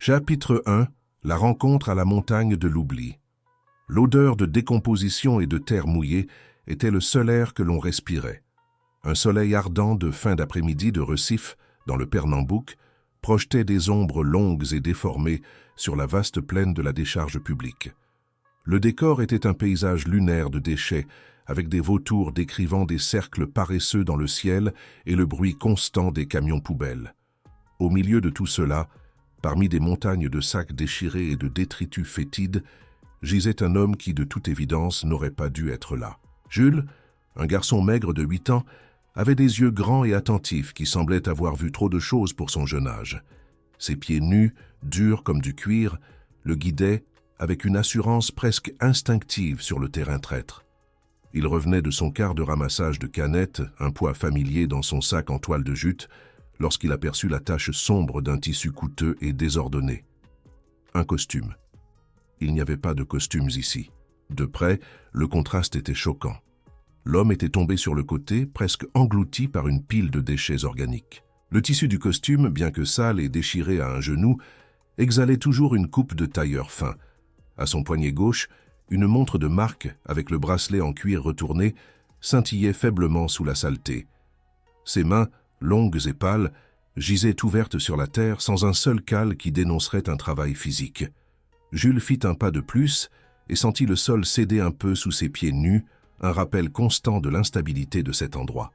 Chapitre 1. La rencontre à la montagne de l'oubli. L'odeur de décomposition et de terre mouillée était le seul air que l'on respirait. Un soleil ardent de fin d'après-midi de Recife, dans le Pernambouc, projetait des ombres longues et déformées sur la vaste plaine de la décharge publique. Le décor était un paysage lunaire de déchets, avec des vautours décrivant des cercles paresseux dans le ciel et le bruit constant des camions poubelles. Au milieu de tout cela, parmi des montagnes de sacs déchirés et de détritus fétides, gisait un homme qui, de toute évidence, n'aurait pas dû être là. Jules, un garçon maigre de 8 ans, avait des yeux grands et attentifs qui semblaient avoir vu trop de choses pour son jeune âge. Ses pieds nus, durs comme du cuir, le guidaient avec une assurance presque instinctive sur le terrain traître. Il revenait de son quart de ramassage de canettes, un poids familier dans son sac en toile de jute, lorsqu'il aperçut la tache sombre d'un tissu coûteux et désordonné. Un costume. Il n'y avait pas de costumes ici. De près, le contraste était choquant. L'homme était tombé sur le côté, presque englouti par une pile de déchets organiques. Le tissu du costume, bien que sale et déchiré à un genou, exhalait toujours une coupe de tailleur fin. À son poignet gauche, une montre de marque, avec le bracelet en cuir retourné, scintillait faiblement sous la saleté. Ses mains, longues et pâles, gisaient ouvertes sur la terre sans un seul cal qui dénoncerait un travail physique. Jules fit un pas de plus et sentit le sol céder un peu sous ses pieds nus, un rappel constant de l'instabilité de cet endroit.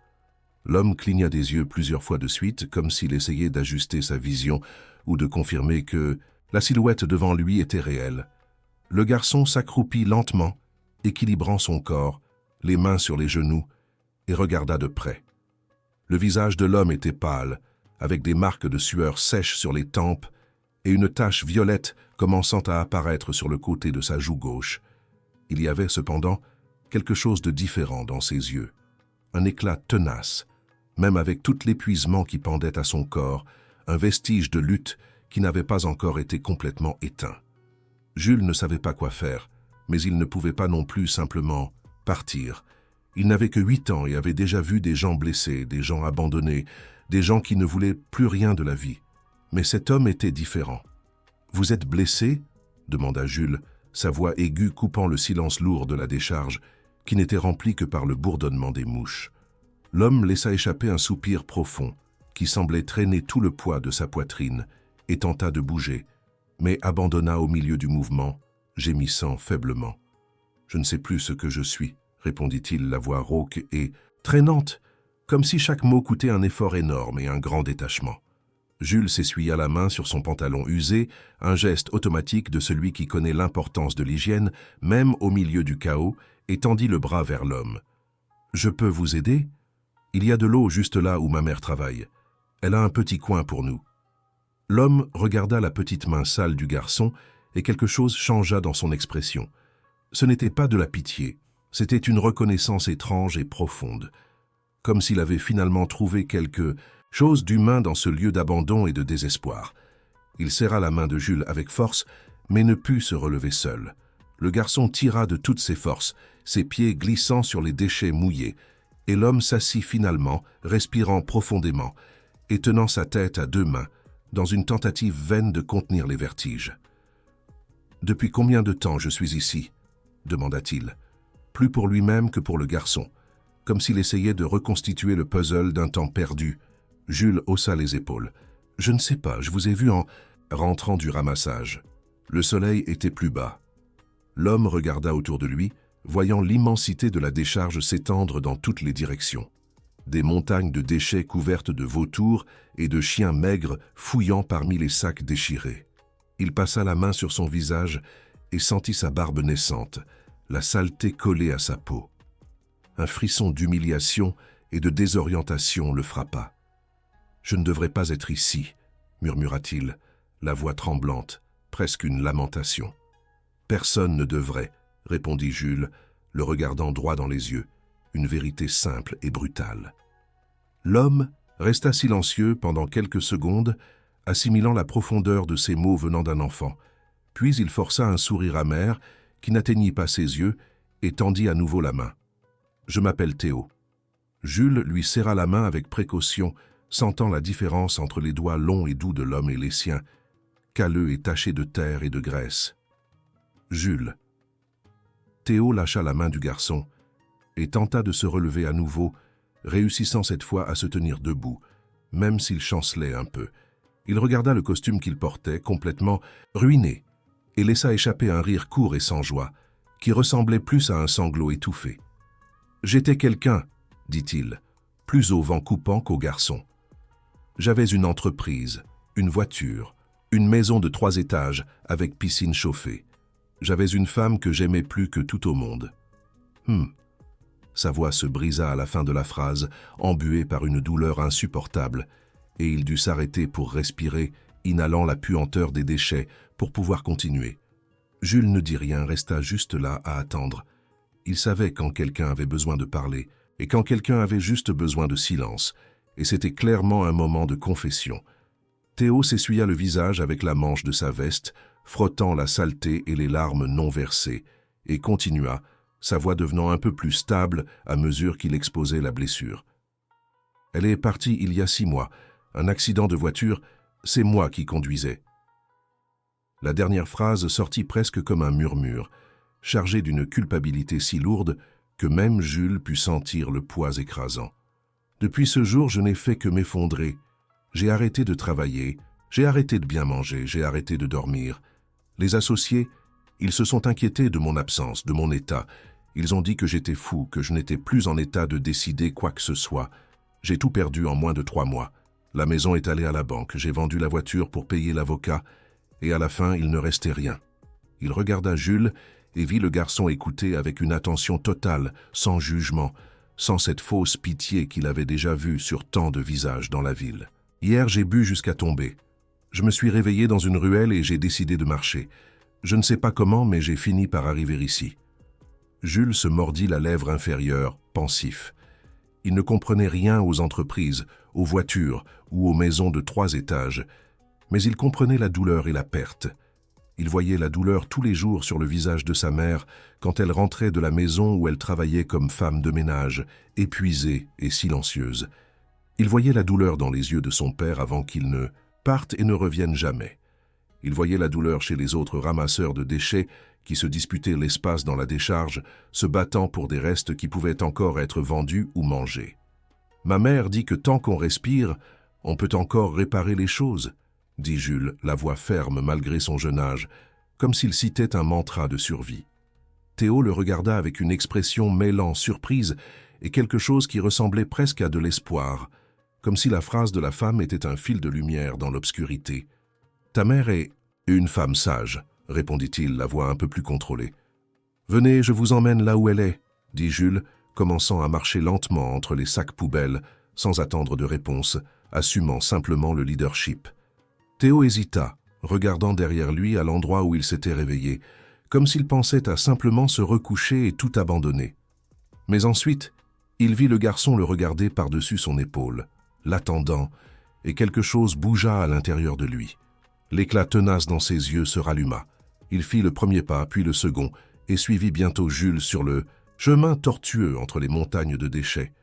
L'homme cligna des yeux plusieurs fois de suite, comme s'il essayait d'ajuster sa vision ou de confirmer que la silhouette devant lui était réelle. Le garçon s'accroupit lentement, équilibrant son corps, les mains sur les genoux, et regarda de près. Le visage de l'homme était pâle, avec des marques de sueur sèches sur les tempes et une tache violette commençant à apparaître sur le côté de sa joue gauche. Il y avait cependant quelque chose de différent dans ses yeux, un éclat tenace, même avec tout l'épuisement qui pendait à son corps, un vestige de lutte qui n'avait pas encore été complètement éteint. Jules ne savait pas quoi faire, mais il ne pouvait pas non plus simplement partir. Il n'avait que 8 ans et avait déjà vu des gens blessés, des gens abandonnés, des gens qui ne voulaient plus rien de la vie. Mais cet homme était différent. « Vous êtes blessé ?» demanda Jules, sa voix aiguë coupant le silence lourd de la décharge, qui n'était rempli que par le bourdonnement des mouches. L'homme laissa échapper un soupir profond, qui semblait traîner tout le poids de sa poitrine, et tenta de bouger, mais abandonna au milieu du mouvement, gémissant faiblement. « Je ne sais plus ce que je suis », répondit-il, la voix rauque et traînante, comme si chaque mot coûtait un effort énorme et un grand détachement. Jules s'essuya la main sur son pantalon usé, un geste automatique de celui qui connaît l'importance de l'hygiène, même au milieu du chaos, et tendit le bras vers l'homme. « Je peux vous aider ? Il y a de l'eau juste là où ma mère travaille. Elle a un petit coin pour nous. » L'homme regarda la petite main sale du garçon et quelque chose changea dans son expression. Ce n'était pas de la pitié, c'était une reconnaissance étrange et profonde, comme s'il avait finalement trouvé quelque chose d'humain dans ce lieu d'abandon et de désespoir. Il serra la main de Jules avec force, mais ne put se relever seul. Le garçon tira de toutes ses forces, ses pieds glissant sur les déchets mouillés, et l'homme s'assit finalement, respirant profondément, et tenant sa tête à 2 mains, dans une tentative vaine de contenir les vertiges. « Depuis combien de temps je suis ici ?» demanda-t-il, plus pour lui-même que pour le garçon, comme s'il essayait de reconstituer le puzzle d'un temps perdu. Jules haussa les épaules. « Je ne sais pas, je vous ai vu en rentrant du ramassage. » Le soleil était plus bas. L'homme regarda autour de lui, voyant l'immensité de la décharge s'étendre dans toutes les directions. Des montagnes de déchets couvertes de vautours et de chiens maigres fouillant parmi les sacs déchirés. Il passa la main sur son visage et sentit sa barbe naissante, la saleté collée à sa peau. Un frisson d'humiliation et de désorientation le frappa. « Je ne devrais pas être ici », murmura-t-il, la voix tremblante, presque une lamentation. « Personne ne devrait », répondit Jules, le regardant droit dans les yeux, une vérité simple et brutale. L'homme resta silencieux pendant quelques secondes, assimilant la profondeur de ces mots venant d'un enfant. Puis il força un sourire amer qui n'atteignit pas ses yeux et tendit à nouveau la main. « Je m'appelle Théo. » Jules lui serra la main avec précaution, sentant la différence entre les doigts longs et doux de l'homme et les siens, calleux et taché de terre et de graisse. Jules. Théo lâcha la main du garçon et tenta de se relever à nouveau, réussissant cette fois à se tenir debout, même s'il chancelait un peu. Il regarda le costume qu'il portait, complètement ruiné, et laissa échapper un rire court et sans joie, qui ressemblait plus à un sanglot étouffé. « J'étais quelqu'un, » dit-il, plus au vent coupant qu'au garçon. « J'avais une entreprise, une voiture, une maison de 3 étages avec piscine chauffée. J'avais une femme que j'aimais plus que tout au monde. » Sa voix se brisa à la fin de la phrase, embuée par une douleur insupportable, et il dut s'arrêter pour respirer, inhalant la puanteur des déchets pour pouvoir continuer. Jules ne dit rien, resta juste là à attendre. Il savait quand quelqu'un avait besoin de parler, et quand quelqu'un avait juste besoin de silence, et c'était clairement un moment de confession. Théo s'essuya le visage avec la manche de sa veste, frottant la saleté et les larmes non versées, et continua, sa voix devenant un peu plus stable à mesure qu'il exposait la blessure. « Elle est partie il y a 6 mois. Un accident de voiture, c'est moi qui conduisais. » La dernière phrase sortit presque comme un murmure, chargé d'une culpabilité si lourde que même Jules put sentir le poids écrasant. « Depuis ce jour, je n'ai fait que m'effondrer. J'ai arrêté de travailler, j'ai arrêté de bien manger, j'ai arrêté de dormir. Les associés, ils se sont inquiétés de mon absence, de mon état. Ils ont dit que j'étais fou, que je n'étais plus en état de décider quoi que ce soit. J'ai tout perdu en moins de 3 mois. La maison est allée à la banque, j'ai vendu la voiture pour payer l'avocat, et à la fin, il ne restait rien. » Il regarda Jules et vit le garçon écouter avec une attention totale, sans jugement, sans cette fausse pitié qu'il avait déjà vue sur tant de visages dans la ville. « Hier, j'ai bu jusqu'à tomber. Je me suis réveillé dans une ruelle et j'ai décidé de marcher. Je ne sais pas comment, mais j'ai fini par arriver ici. » Jules se mordit la lèvre inférieure, pensif. Il ne comprenait rien aux entreprises, aux voitures ou aux maisons de 3 étages, mais il comprenait la douleur et la perte. Il voyait la douleur tous les jours sur le visage de sa mère quand elle rentrait de la maison où elle travaillait comme femme de ménage, épuisée et silencieuse. Il voyait la douleur dans les yeux de son père avant qu'il ne parte et ne revienne jamais. Il voyait la douleur chez les autres ramasseurs de déchets qui se disputaient l'espace dans la décharge, se battant pour des restes qui pouvaient encore être vendus ou mangés. « Ma mère dit que tant qu'on respire, on peut encore réparer les choses, » dit Jules, la voix ferme malgré son jeune âge, comme s'il citait un mantra de survie. Théo le regarda avec une expression mêlant surprise et quelque chose qui ressemblait presque à de l'espoir, comme si la phrase de la femme était un fil de lumière dans l'obscurité. « Ta mère est une femme sage, » répondit-il, la voix un peu plus contrôlée. « Venez, je vous emmène là où elle est, » dit Jules, commençant à marcher lentement entre les sacs poubelles, sans attendre de réponse, assumant simplement le leadership. Théo hésita, regardant derrière lui à l'endroit où il s'était réveillé, comme s'il pensait à simplement se recoucher et tout abandonner. Mais ensuite, il vit le garçon le regarder par-dessus son épaule, l'attendant, et quelque chose bougea à l'intérieur de lui. L'éclat tenace dans ses yeux se ralluma. Il fit le premier pas, puis le second, et suivit bientôt Jules sur le chemin tortueux entre les montagnes de déchets.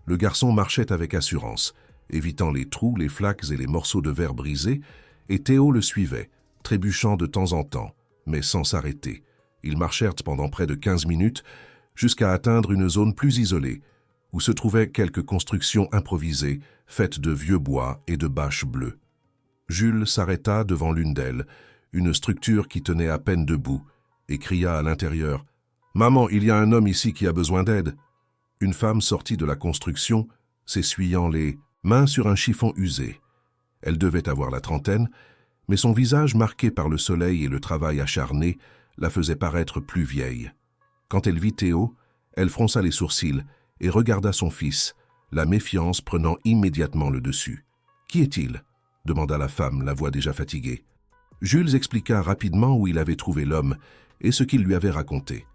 Le garçon marchait avec assurance, évitant les trous, les flaques et les morceaux de verre brisés, et Théo le suivait, trébuchant de temps en temps, mais sans s'arrêter. Ils marchèrent pendant près de 15 minutes, jusqu'à atteindre une zone plus isolée, où se trouvaient quelques constructions improvisées, faites de vieux bois et de bâches bleues. Jules s'arrêta devant l'une d'elles, une structure qui tenait à peine debout, et cria à l'intérieur « Maman, il y a un homme ici qui a besoin d'aide. » Une femme sortit de la construction, s'essuyant les mains sur un chiffon usé. Elle devait avoir la trentaine, mais son visage marqué par le soleil et le travail acharné la faisait paraître plus vieille. Quand elle vit Théo, elle fronça les sourcils et regarda son fils, la méfiance prenant immédiatement le dessus. « Qui est-il » demanda la femme, la voix déjà fatiguée. Jules expliqua rapidement où il avait trouvé l'homme et ce qu'il lui avait raconté.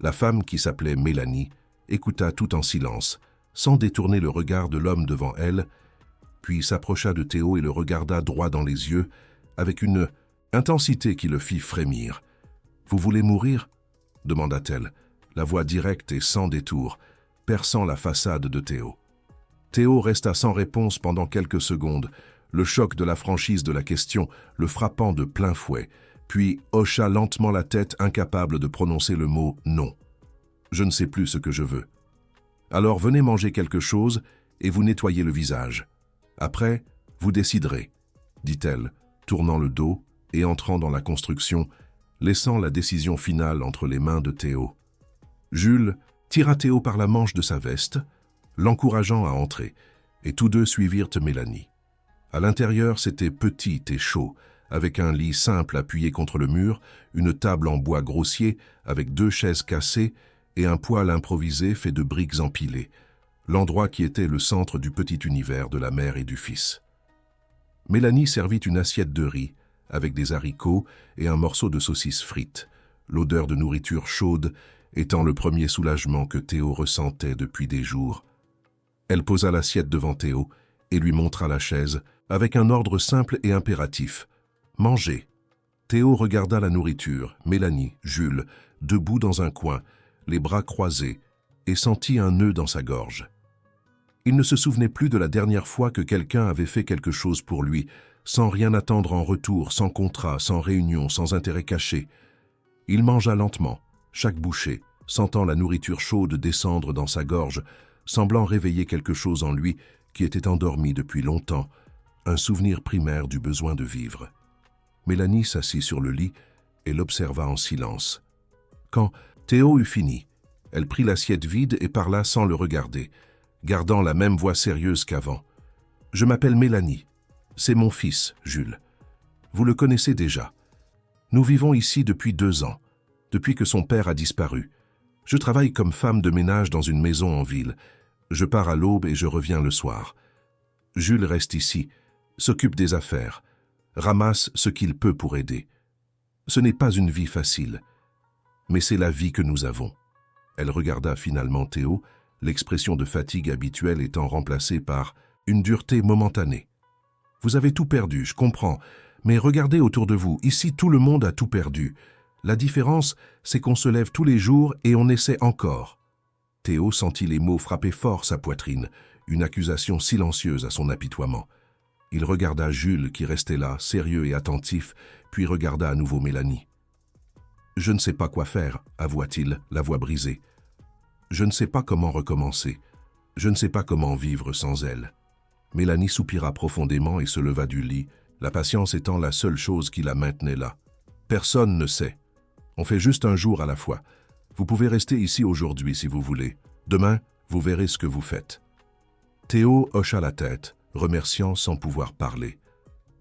La femme, qui s'appelait Mélanie, écouta tout en silence, sans détourner le regard de l'homme devant elle, puis s'approcha de Théo et le regarda droit dans les yeux, avec une intensité qui le fit frémir. « Vous voulez mourir » demanda-t-elle, la voix directe et sans détour, perçant la façade de Théo. Théo resta sans réponse pendant quelques secondes, le choc de la franchise de la question le frappant de plein fouet, puis hocha lentement la tête, incapable de prononcer le mot « non ». « Je ne sais plus ce que je veux. » « Alors venez manger quelque chose et vous nettoyez le visage. Après, vous déciderez, » dit-elle, tournant le dos et entrant dans la construction, laissant la décision finale entre les mains de Théo. Jules tira Théo par la manche de sa veste, l'encourageant à entrer, et tous deux suivirent Mélanie. À l'intérieur, c'était petit et chaud, avec un lit simple appuyé contre le mur, une table en bois grossier avec 2 chaises cassées et un poêle improvisé fait de briques empilées, l'endroit qui était le centre du petit univers de la mère et du fils. Mélanie servit une assiette de riz, avec des haricots et un morceau de saucisse frite, l'odeur de nourriture chaude étant le premier soulagement que Théo ressentait depuis des jours. Elle posa l'assiette devant Théo et lui montra la chaise, avec un ordre simple et impératif. « Mangez !» Théo regarda la nourriture, Mélanie, Jules, debout dans un coin, les bras croisés, et sentit un nœud dans sa gorge. Il ne se souvenait plus de la dernière fois que quelqu'un avait fait quelque chose pour lui, sans rien attendre en retour, sans contrat, sans réunion, sans intérêt caché. Il mangea lentement, chaque bouchée, sentant la nourriture chaude descendre dans sa gorge, semblant réveiller quelque chose en lui qui était endormi depuis longtemps, un souvenir primaire du besoin de vivre. Mélanie s'assit sur le lit et l'observa en silence. Quand Théo eut fini, elle prit l'assiette vide et parla sans le regarder, gardant la même voix sérieuse qu'avant. « Je m'appelle Mélanie. C'est mon fils, Jules. Vous le connaissez déjà. Nous vivons ici depuis 2 ans, depuis que son père a disparu. Je travaille comme femme de ménage dans une maison en ville. Je pars à l'aube et je reviens le soir. Jules reste ici, s'occupe des affaires, ramasse ce qu'il peut pour aider. Ce n'est pas une vie facile, mais c'est la vie que nous avons. » Elle regarda finalement Théo, l'expression de fatigue habituelle étant remplacée par une dureté momentanée. « Vous avez tout perdu, je comprends, mais regardez autour de vous, ici tout le monde a tout perdu. La différence, c'est qu'on se lève tous les jours et on essaie encore. » Théo sentit les mots frapper fort sa poitrine, une accusation silencieuse à son apitoiement. Il regarda Jules qui restait là, sérieux et attentif, puis regarda à nouveau Mélanie. « Je ne sais pas quoi faire, » avoua-t-il, la voix brisée. « Je ne sais pas comment recommencer. Je ne sais pas comment vivre sans elle. » Mélanie soupira profondément et se leva du lit, la patience étant la seule chose qui la maintenait là. « Personne ne sait. On fait juste un jour à la fois. Vous pouvez rester ici aujourd'hui si vous voulez. Demain, vous verrez ce que vous faites. » Théo hocha la tête, remerciant sans pouvoir parler.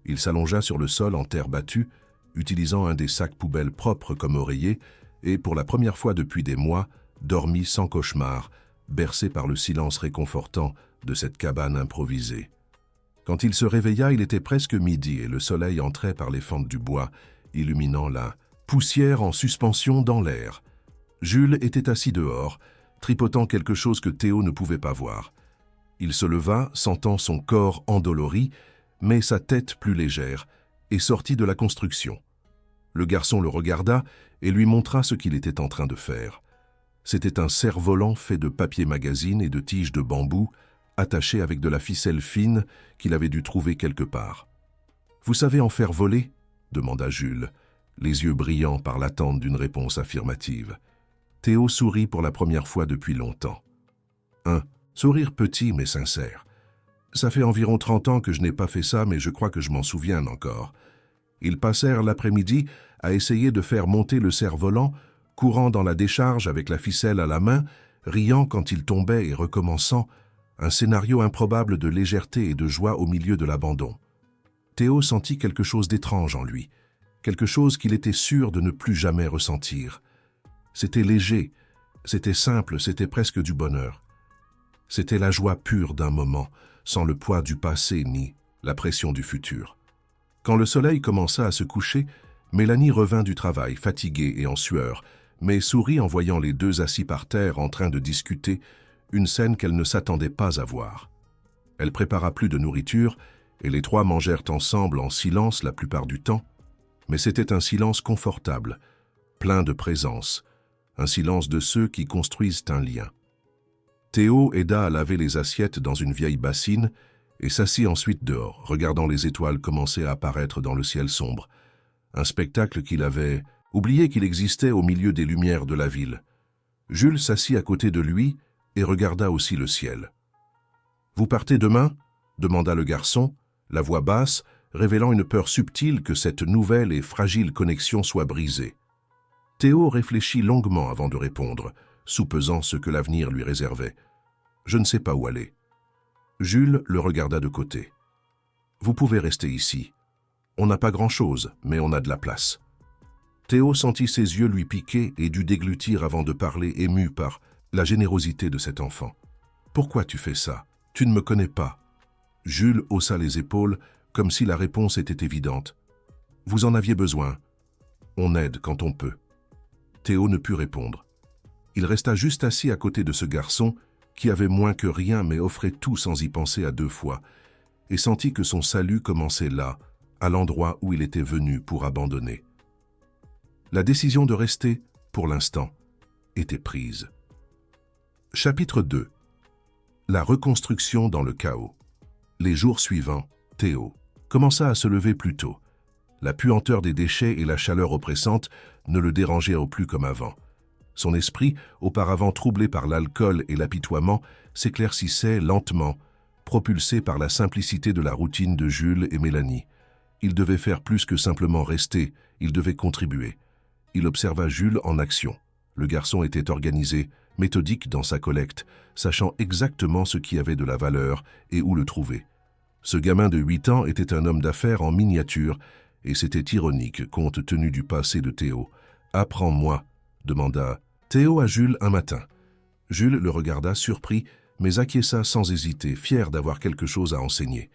Il s'allongea sur le sol en terre battue, utilisant un des sacs poubelles propres comme oreiller, et pour la première fois depuis des mois, dormit sans cauchemar, bercé par le silence réconfortant de cette cabane improvisée. Quand il se réveilla, il était presque midi et le soleil entrait par les fentes du bois, illuminant la poussière en suspension dans l'air. Jules était assis dehors, tripotant quelque chose que Théo ne pouvait pas voir. Il se leva, sentant son corps endolori, mais sa tête plus légère, et sortit de la construction. Le garçon le regarda et lui montra ce qu'il était en train de faire. C'était un cerf-volant fait de papier magazine et de tiges de bambou, attaché avec de la ficelle fine qu'il avait dû trouver quelque part. « Vous savez en faire voler ?» demanda Jules, les yeux brillants par l'attente d'une réponse affirmative. Théo sourit pour la première fois depuis longtemps. Un sourire petit mais sincère. « Ça fait environ 30 ans que je n'ai pas fait ça, mais je crois que je m'en souviens encore. » Ils passèrent l'après-midi à essayer de faire monter le cerf-volant, courant dans la décharge avec la ficelle à la main, riant quand il tombait et recommençant, un scénario improbable de légèreté et de joie au milieu de l'abandon. Théo sentit quelque chose d'étrange en lui, quelque chose qu'il était sûr de ne plus jamais ressentir. C'était léger, c'était simple, c'était presque du bonheur. C'était la joie pure d'un moment, sans le poids du passé ni la pression du futur. Quand le soleil commença à se coucher, Mélanie revint du travail, fatiguée et en sueur, mais sourit en voyant les deux assis par terre en train de discuter, une scène qu'elle ne s'attendait pas à voir. Elle prépara plus de nourriture, et les trois mangèrent ensemble en silence la plupart du temps, mais c'était un silence confortable, plein de présence, un silence de ceux qui construisent un lien. Théo aida à laver les assiettes dans une vieille bassine, et s'assit ensuite dehors, regardant les étoiles commencer à apparaître dans le ciel sombre. Un spectacle qu'il avait oublié qu'il existait au milieu des lumières de la ville. Jules s'assit à côté de lui et regarda aussi le ciel. « Vous partez demain ?» demanda le garçon, la voix basse, révélant une peur subtile que cette nouvelle et fragile connexion soit brisée. Théo réfléchit longuement avant de répondre, soupesant ce que l'avenir lui réservait. « Je ne sais pas où aller. » Jules le regarda de côté. « Vous pouvez rester ici. On n'a pas grand-chose, mais on a de la place. » Théo sentit ses yeux lui piquer et dut déglutir avant de parler, ému par la générosité de cet enfant. « Pourquoi tu fais ça? Tu ne me connais pas. » Jules haussa les épaules, comme si la réponse était évidente. « Vous en aviez besoin. On aide quand on peut. » Théo ne put répondre. Il resta juste assis à côté de ce garçon qui avait moins que rien mais offrait tout sans y penser à deux fois, et sentit que son salut commençait là, à l'endroit où il était venu pour abandonner. La décision de rester, pour l'instant, était prise. Chapitre 2. La reconstruction dans le chaos. Les jours suivants, Théo commença à se lever plus tôt. La puanteur des déchets et la chaleur oppressante ne le dérangeaient plus comme avant. Son esprit, auparavant troublé par l'alcool et l'apitoiement, s'éclaircissait lentement, propulsé par la simplicité de la routine de Jules et Mélanie. Il devait faire plus que simplement rester, il devait contribuer. Il observa Jules en action. Le garçon était organisé, méthodique dans sa collecte, sachant exactement ce qui avait de la valeur et où le trouver. Ce gamin de 8 ans était un homme d'affaires en miniature, et c'était ironique compte tenu du passé de Théo. « Apprends-moi » demanda Théo à Jules un matin. Jules le regarda surpris, mais acquiesça sans hésiter, fier d'avoir quelque chose à enseigner.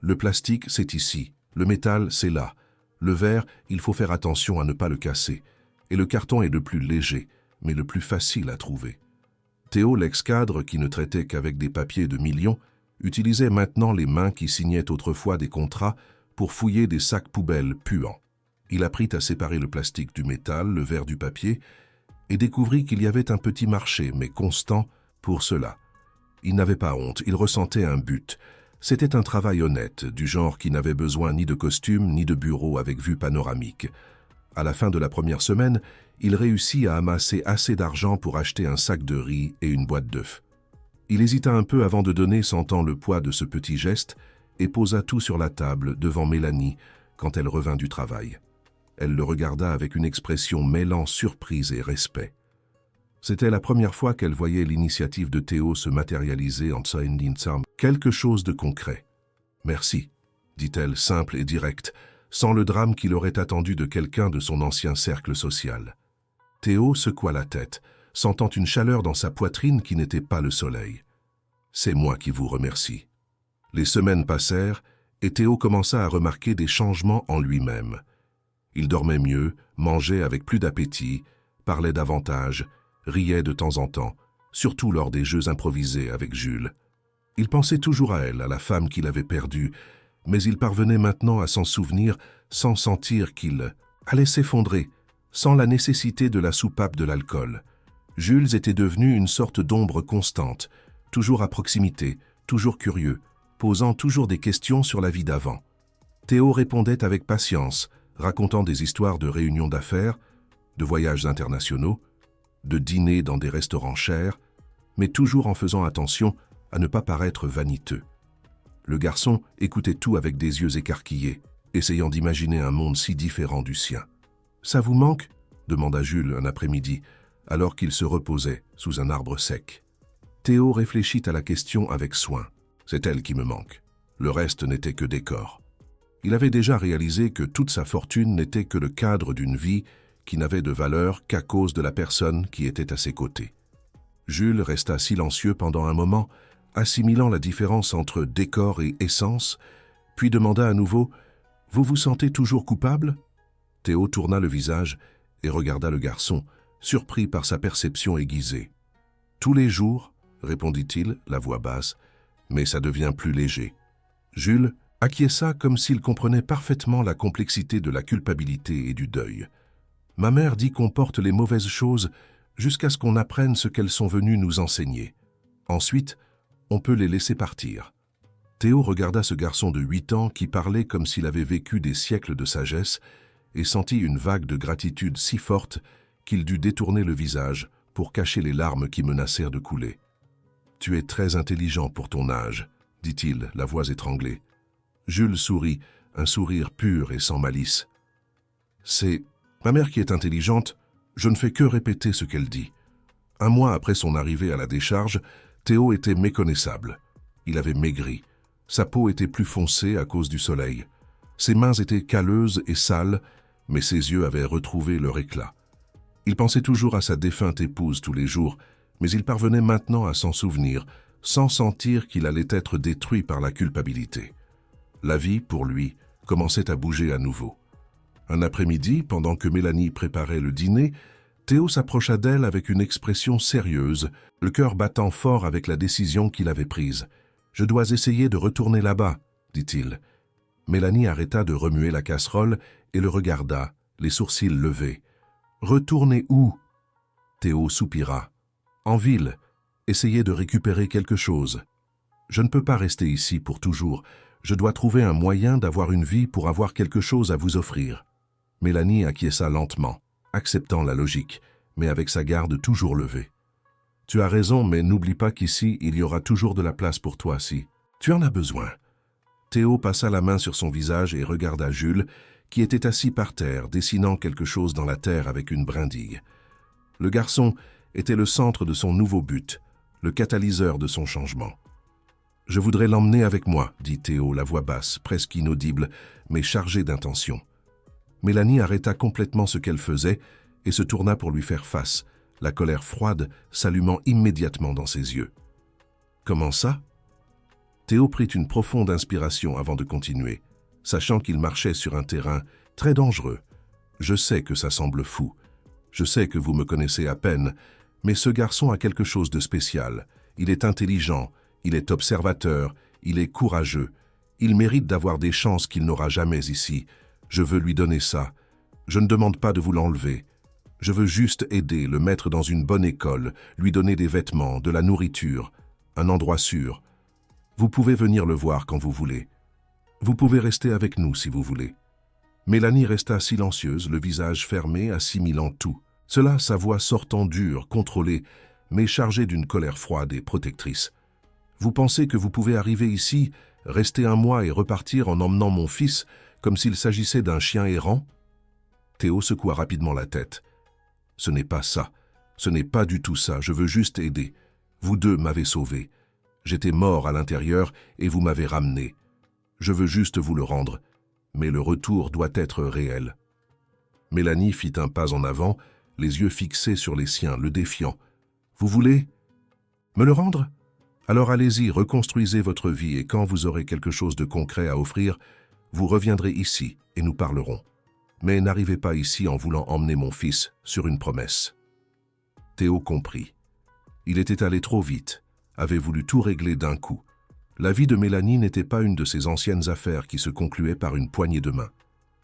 Le plastique, c'est ici. Le métal, c'est là. Le verre, il faut faire attention à ne pas le casser. Et le carton est le plus léger, mais le plus facile à trouver. Théo, l'ex-cadre, qui ne traitait qu'avec des papiers de millions, utilisait maintenant les mains qui signaient autrefois des contrats pour fouiller des sacs poubelles puants. Il apprit à séparer le plastique du métal, le verre du papier, et découvrit qu'il y avait un petit marché, mais constant, pour cela. Il n'avait pas honte, il ressentait un but. C'était un travail honnête, du genre qui n'avait besoin ni de costume, ni de bureau avec vue panoramique. À la fin de la première semaine, il réussit à amasser assez d'argent pour acheter un sac de riz et une boîte d'œufs. Il hésita un peu avant de donner, sentant le poids de ce petit geste, et posa tout sur la table devant Mélanie quand elle revint du travail. Elle le regarda avec une expression mêlant surprise et respect. C'était la première fois qu'elle voyait l'initiative de Théo se matérialiser en Tsar, quelque chose de concret. « Merci », dit-elle simple et directe, sans le drame qu'il aurait attendu de quelqu'un de son ancien cercle social. Théo secoua la tête, sentant une chaleur dans sa poitrine qui n'était pas le soleil. « C'est moi qui vous remercie. » Les semaines passèrent et Théo commença à remarquer des changements en lui-même. Il dormait mieux, mangeait avec plus d'appétit, parlait davantage, riait de temps en temps, surtout lors des jeux improvisés avec Jules. Il pensait toujours à elle, à la femme qu'il avait perdue, mais il parvenait maintenant à s'en souvenir sans sentir qu'il allait s'effondrer, sans la nécessité de la soupape de l'alcool. Jules était devenu une sorte d'ombre constante, toujours à proximité, toujours curieux, posant toujours des questions sur la vie d'avant. Théo répondait avec patience, racontant des histoires de réunions d'affaires, de voyages internationaux, de dîners dans des restaurants chers, mais toujours en faisant attention à ne pas paraître vaniteux. Le garçon écoutait tout avec des yeux écarquillés, essayant d'imaginer un monde si différent du sien. « Ça vous manque ?» demanda Jules un après-midi, alors qu'il se reposait sous un arbre sec. Théo réfléchit à la question avec soin. « C'est elle qui me manque. Le reste n'était que décor. » Il avait déjà réalisé que toute sa fortune n'était que le cadre d'une vie qui n'avait de valeur qu'à cause de la personne qui était à ses côtés. Jules resta silencieux pendant un moment, assimilant la différence entre décor et essence, puis demanda à nouveau « Vous vous sentez toujours coupable ?» Théo tourna le visage et regarda le garçon, surpris par sa perception aiguisée. « Tous les jours, » répondit-il, la voix basse, « mais ça devient plus léger. » Jules acquiesça comme s'il comprenait parfaitement la complexité de la culpabilité et du deuil. « Ma mère dit qu'on porte les mauvaises choses jusqu'à ce qu'on apprenne ce qu'elles sont venues nous enseigner. Ensuite, on peut les laisser partir. » Théo regarda ce garçon de 8 ans qui parlait comme s'il avait vécu des siècles de sagesse et sentit une vague de gratitude si forte qu'il dut détourner le visage pour cacher les larmes qui menacèrent de couler. « Tu es très intelligent pour ton âge, » dit-il, la voix étranglée. Jules sourit, un sourire pur et sans malice. « C'est ma mère qui est intelligente, je ne fais que répéter ce qu'elle dit. » Un mois après son arrivée à la décharge, Théo était méconnaissable. Il avait maigri. Sa peau était plus foncée à cause du soleil. Ses mains étaient calleuses et sales, mais ses yeux avaient retrouvé leur éclat. Il pensait toujours à sa défunte épouse tous les jours, mais il parvenait maintenant à s'en souvenir, sans sentir qu'il allait être détruit par la culpabilité. La vie, pour lui, commençait à bouger à nouveau. Un après-midi, pendant que Mélanie préparait le dîner, Théo s'approcha d'elle avec une expression sérieuse, le cœur battant fort avec la décision qu'il avait prise. « Je dois essayer de retourner là-bas, » dit-il. Mélanie arrêta de remuer la casserole et le regarda, les sourcils levés. « Retourner où ?» Théo soupira. « En ville. Essayer de récupérer quelque chose. Je ne peux pas rester ici pour toujours. Je dois trouver un moyen d'avoir une vie pour avoir quelque chose à vous offrir. » Mélanie acquiesça lentement, acceptant la logique, mais avec sa garde toujours levée. « Tu as raison, mais n'oublie pas qu'ici, il y aura toujours de la place pour toi si tu en as besoin. » Théo passa la main sur son visage et regarda Jules, qui était assis par terre, dessinant quelque chose dans la terre avec une brindille. Le garçon était le centre de son nouveau but, le catalyseur de son changement. « Je voudrais l'emmener avec moi, » dit Théo, la voix basse, presque inaudible, mais chargée d'intention. Mélanie arrêta complètement ce qu'elle faisait et se tourna pour lui faire face, la colère froide s'allumant immédiatement dans ses yeux. « Comment ça ?» Théo prit une profonde inspiration avant de continuer, sachant qu'il marchait sur un terrain très dangereux. « Je sais que ça semble fou. Je sais que vous me connaissez à peine, mais ce garçon a quelque chose de spécial. Il est intelligent, il est observateur, il est courageux. Il mérite d'avoir des chances qu'il n'aura jamais ici. Je veux lui donner ça. Je ne demande pas de vous l'enlever. Je veux juste aider, le mettre dans une bonne école, lui donner des vêtements, de la nourriture, un endroit sûr. Vous pouvez venir le voir quand vous voulez. Vous pouvez rester avec nous si vous voulez. » Mélanie resta silencieuse, le visage fermé, assimilant tout. Cela, sa voix sortant dure, contrôlée, mais chargée d'une colère froide et protectrice. « Vous pensez que vous pouvez arriver ici, rester un mois et repartir en emmenant mon fils, comme s'il s'agissait d'un chien errant ?» Théo secoua rapidement la tête. « Ce n'est pas ça. Ce n'est pas du tout ça. Je veux juste aider. Vous deux m'avez sauvé. J'étais mort à l'intérieur et vous m'avez ramené. Je veux juste vous le rendre, mais le retour doit être réel. » Mélanie fit un pas en avant, les yeux fixés sur les siens, le défiant. « Vous voulez me le rendre? Alors allez-y, reconstruisez votre vie et quand vous aurez quelque chose de concret à offrir, vous reviendrez ici et nous parlerons. Mais n'arrivez pas ici en voulant emmener mon fils sur une promesse. » Théo comprit. Il était allé trop vite, avait voulu tout régler d'un coup. La vie de Mélanie n'était pas une de ces anciennes affaires qui se concluaient par une poignée de main.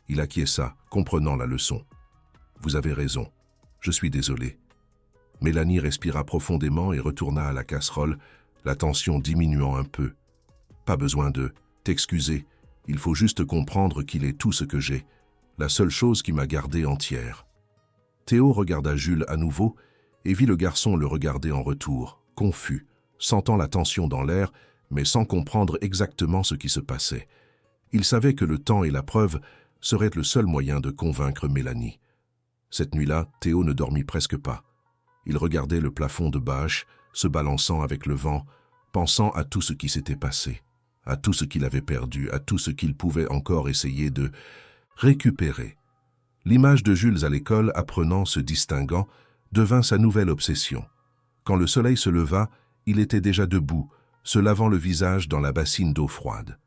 Il acquiesça, comprenant la leçon. « Vous avez raison, je suis désolé. » Mélanie respira profondément et retourna à la casserole, la tension diminuant un peu. « Pas besoin de t'excuser, il faut juste comprendre qu'il est tout ce que j'ai, la seule chose qui m'a gardé entière. » Théo regarda Jules à nouveau et vit le garçon le regarder en retour, confus, sentant la tension dans l'air, mais sans comprendre exactement ce qui se passait. Il savait que le temps et la preuve seraient le seul moyen de convaincre Mélanie. Cette nuit-là, Théo ne dormit presque pas. Il regardait le plafond de bâche, se balançant avec le vent, pensant à tout ce qui s'était passé, à tout ce qu'il avait perdu, à tout ce qu'il pouvait encore essayer de récupérer. L'image de Jules à l'école, apprenant, se distinguant, devint sa nouvelle obsession. Quand le soleil se leva, il était déjà debout, se lavant le visage dans la bassine d'eau froide.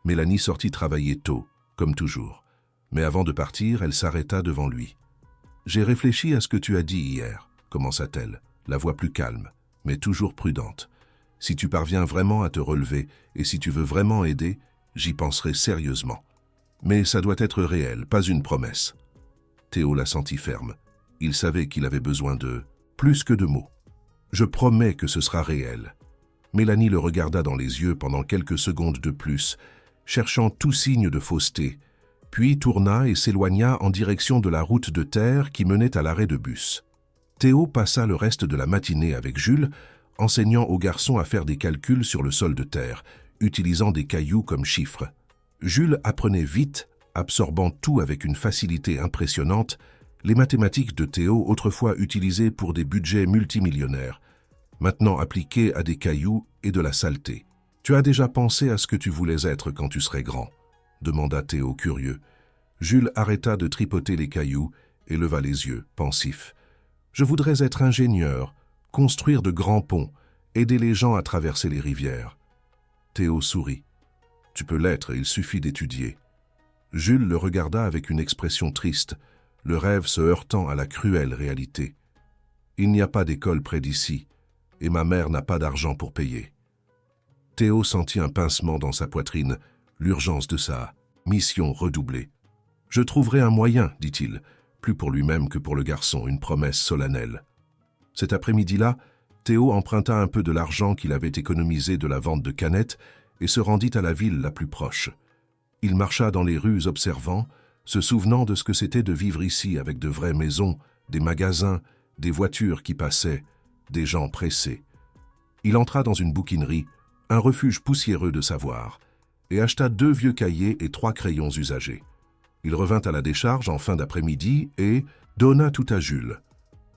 Mélanie sortit travailler tôt, comme toujours. Mais avant de partir, elle s'arrêta devant lui. « J'ai réfléchi à ce que tu as dit hier, » commença-t-elle, la voix plus calme, mais toujours prudente. « Si tu parviens vraiment à te relever et si tu veux vraiment aider, j'y penserai sérieusement. Mais ça doit être réel, pas une promesse. » Théo la sentit ferme. Il savait qu'il avait besoin de plus que de mots. « Je promets que ce sera réel. » Mélanie le regarda dans les yeux pendant quelques secondes de plus, cherchant tout signe de fausseté, puis tourna et s'éloigna en direction de la route de terre qui menait à l'arrêt de bus. Théo passa le reste de la matinée avec Jules, enseignant au garçon à faire des calculs sur le sol de terre, utilisant des cailloux comme chiffres. Jules apprenait vite, absorbant tout avec une facilité impressionnante, les mathématiques de Théo autrefois utilisées pour des budgets multimillionnaires, maintenant appliquées à des cailloux et de la saleté. « Tu as déjà pensé à ce que tu voulais être quand tu serais grand ?» demanda Théo curieux. Jules arrêta de tripoter les cailloux et leva les yeux, pensif. « Je voudrais être ingénieur, construire de grands ponts, aider les gens à traverser les rivières. » Théo sourit. « Tu peux l'être, il suffit d'étudier. » Jules le regarda avec une expression triste, le rêve se heurtant à la cruelle réalité. « Il n'y a pas d'école près d'ici, et ma mère n'a pas d'argent pour payer. » Théo sentit un pincement dans sa poitrine, l'urgence de sa mission redoublée. « Je trouverai un moyen, dit-il, plus pour lui-même que pour le garçon, une promesse solennelle. » Cet après-midi-là, Théo emprunta un peu de l'argent qu'il avait économisé de la vente de canettes et se rendit à la ville la plus proche. Il marcha dans les rues observant, se souvenant de ce que c'était de vivre ici avec de vraies maisons, des magasins, des voitures qui passaient, des gens pressés. Il entra dans une bouquinerie, un refuge poussiéreux de savoir, et acheta 2 vieux cahiers et 3 crayons usagés. Il revint à la décharge en fin d'après-midi et donna tout à Jules.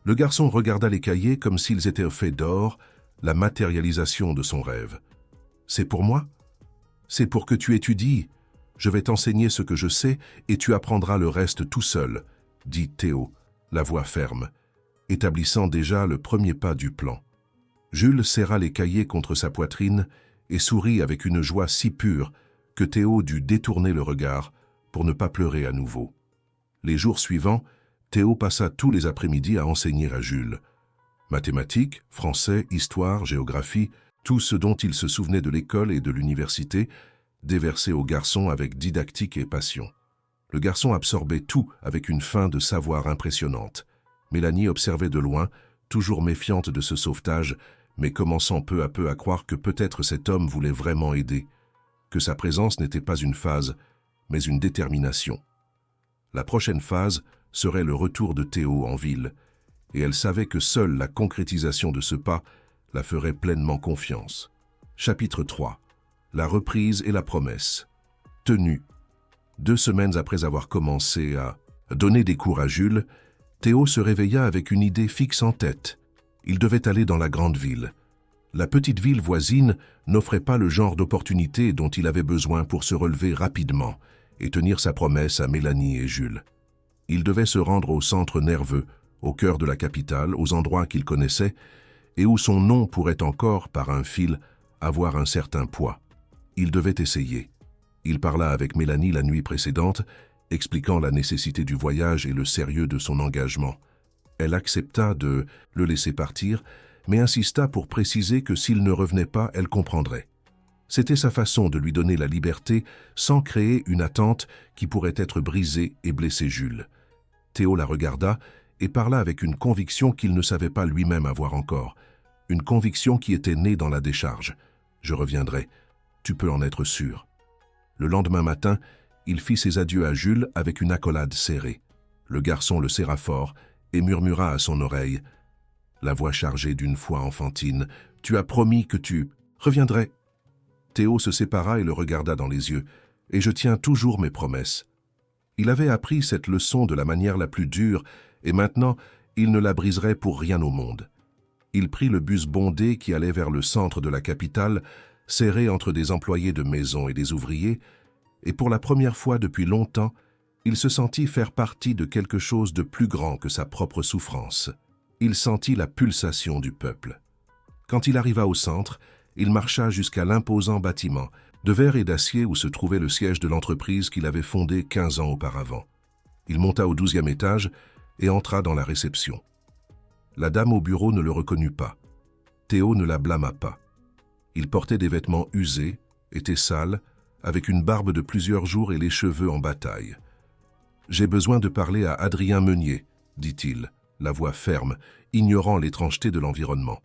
Le garçon regarda les cahiers comme s'ils étaient faits d'or, la matérialisation de son rêve. « C'est pour moi ? C'est pour que tu étudies. Je vais t'enseigner ce que je sais et tu apprendras le reste tout seul, » dit Théo, la voix ferme, établissant déjà le premier pas du plan. Jules serra les cahiers contre sa poitrine et sourit avec une joie si pure que Théo dut détourner le regard pour ne pas pleurer à nouveau. Les jours suivants, Théo passa tous les après-midi à enseigner à Jules. Mathématiques, français, histoire, géographie, tout ce dont il se souvenait de l'école et de l'université, déversé au garçon avec didactique et passion. Le garçon absorbait tout avec une faim de savoir impressionnante. Mélanie observait de loin, toujours méfiante de ce sauvetage, mais commençant peu à peu à croire que peut-être cet homme voulait vraiment aider, que sa présence n'était pas une phase, mais une détermination. La prochaine phase serait le retour de Théo en ville, et elle savait que seule la concrétisation de ce pas la ferait pleinement confiance. Chapitre 3. La reprise et la promesse. Tenue. 2 semaines après avoir commencé à donner des cours à Jules, Théo se réveilla avec une idée fixe en tête. Il devait aller dans la grande ville. La petite ville voisine n'offrait pas le genre d'opportunité dont il avait besoin pour se relever rapidement et tenir sa promesse à Mélanie et Jules. Il devait se rendre au centre nerveux, au cœur de la capitale, aux endroits qu'il connaissait, et où son nom pourrait encore, par un fil, avoir un certain poids. Il devait essayer. Il parla avec Mélanie la nuit précédente, expliquant la nécessité du voyage et le sérieux de son engagement. Elle accepta de le laisser partir, mais insista pour préciser que s'il ne revenait pas, elle comprendrait. C'était sa façon de lui donner la liberté sans créer une attente qui pourrait être brisée et blesser Jules. Théo la regarda et parla avec une conviction qu'il ne savait pas lui-même avoir encore. Une conviction qui était née dans la décharge. « Je reviendrai. Tu peux en être sûr. » Le lendemain matin, il fit ses adieux à Jules avec une accolade serrée. Le garçon le serra fort et murmura à son oreille, la voix chargée d'une foi enfantine, « Tu as promis que tu reviendrais. » Théo se sépara et le regarda dans les yeux, « Et je tiens toujours mes promesses. » Il avait appris cette leçon de la manière la plus dure, et maintenant, il ne la briserait pour rien au monde. Il prit le bus bondé qui allait vers le centre de la capitale, serré entre des employés de maison et des ouvriers, et pour la première fois depuis longtemps, il se sentit faire partie de quelque chose de plus grand que sa propre souffrance. Il sentit la pulsation du peuple. Quand il arriva au centre, il marcha jusqu'à l'imposant bâtiment, de verre et d'acier où se trouvait le siège de l'entreprise qu'il avait fondée 15 ans auparavant. Il monta au 12e étage et entra dans la réception. La dame au bureau ne le reconnut pas. Théo ne la blâma pas. Il portait des vêtements usés, était sale, avec une barbe de plusieurs jours et les cheveux en bataille. « J'ai besoin de parler à Adrien Meunier, dit-il, la voix ferme, ignorant l'étrangeté de l'environnement.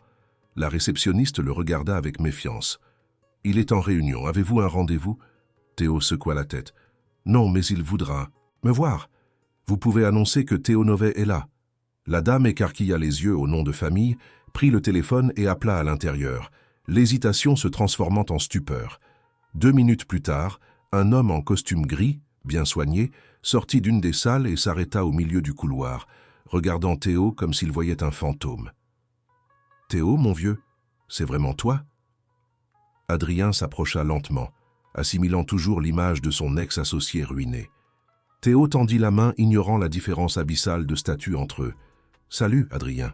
La réceptionniste le regarda avec méfiance. « Il est en réunion. Avez-vous un rendez-vous » Théo secoua la tête. « Non, mais il voudra me voir. Vous pouvez annoncer que Théo Novet est là. » La dame écarquilla les yeux au nom de famille, prit le téléphone et appela à l'intérieur, l'hésitation se transformant en stupeur. 2 minutes plus tard, un homme en costume gris, bien soigné, sortit d'une des salles et s'arrêta au milieu du couloir, regardant Théo comme s'il voyait un fantôme. « Théo, mon vieux, c'est vraiment toi ?» Adrien s'approcha lentement, assimilant toujours l'image de son ex-associé ruiné. Théo tendit la main, ignorant la différence abyssale de statut entre eux. « Salut, Adrien. »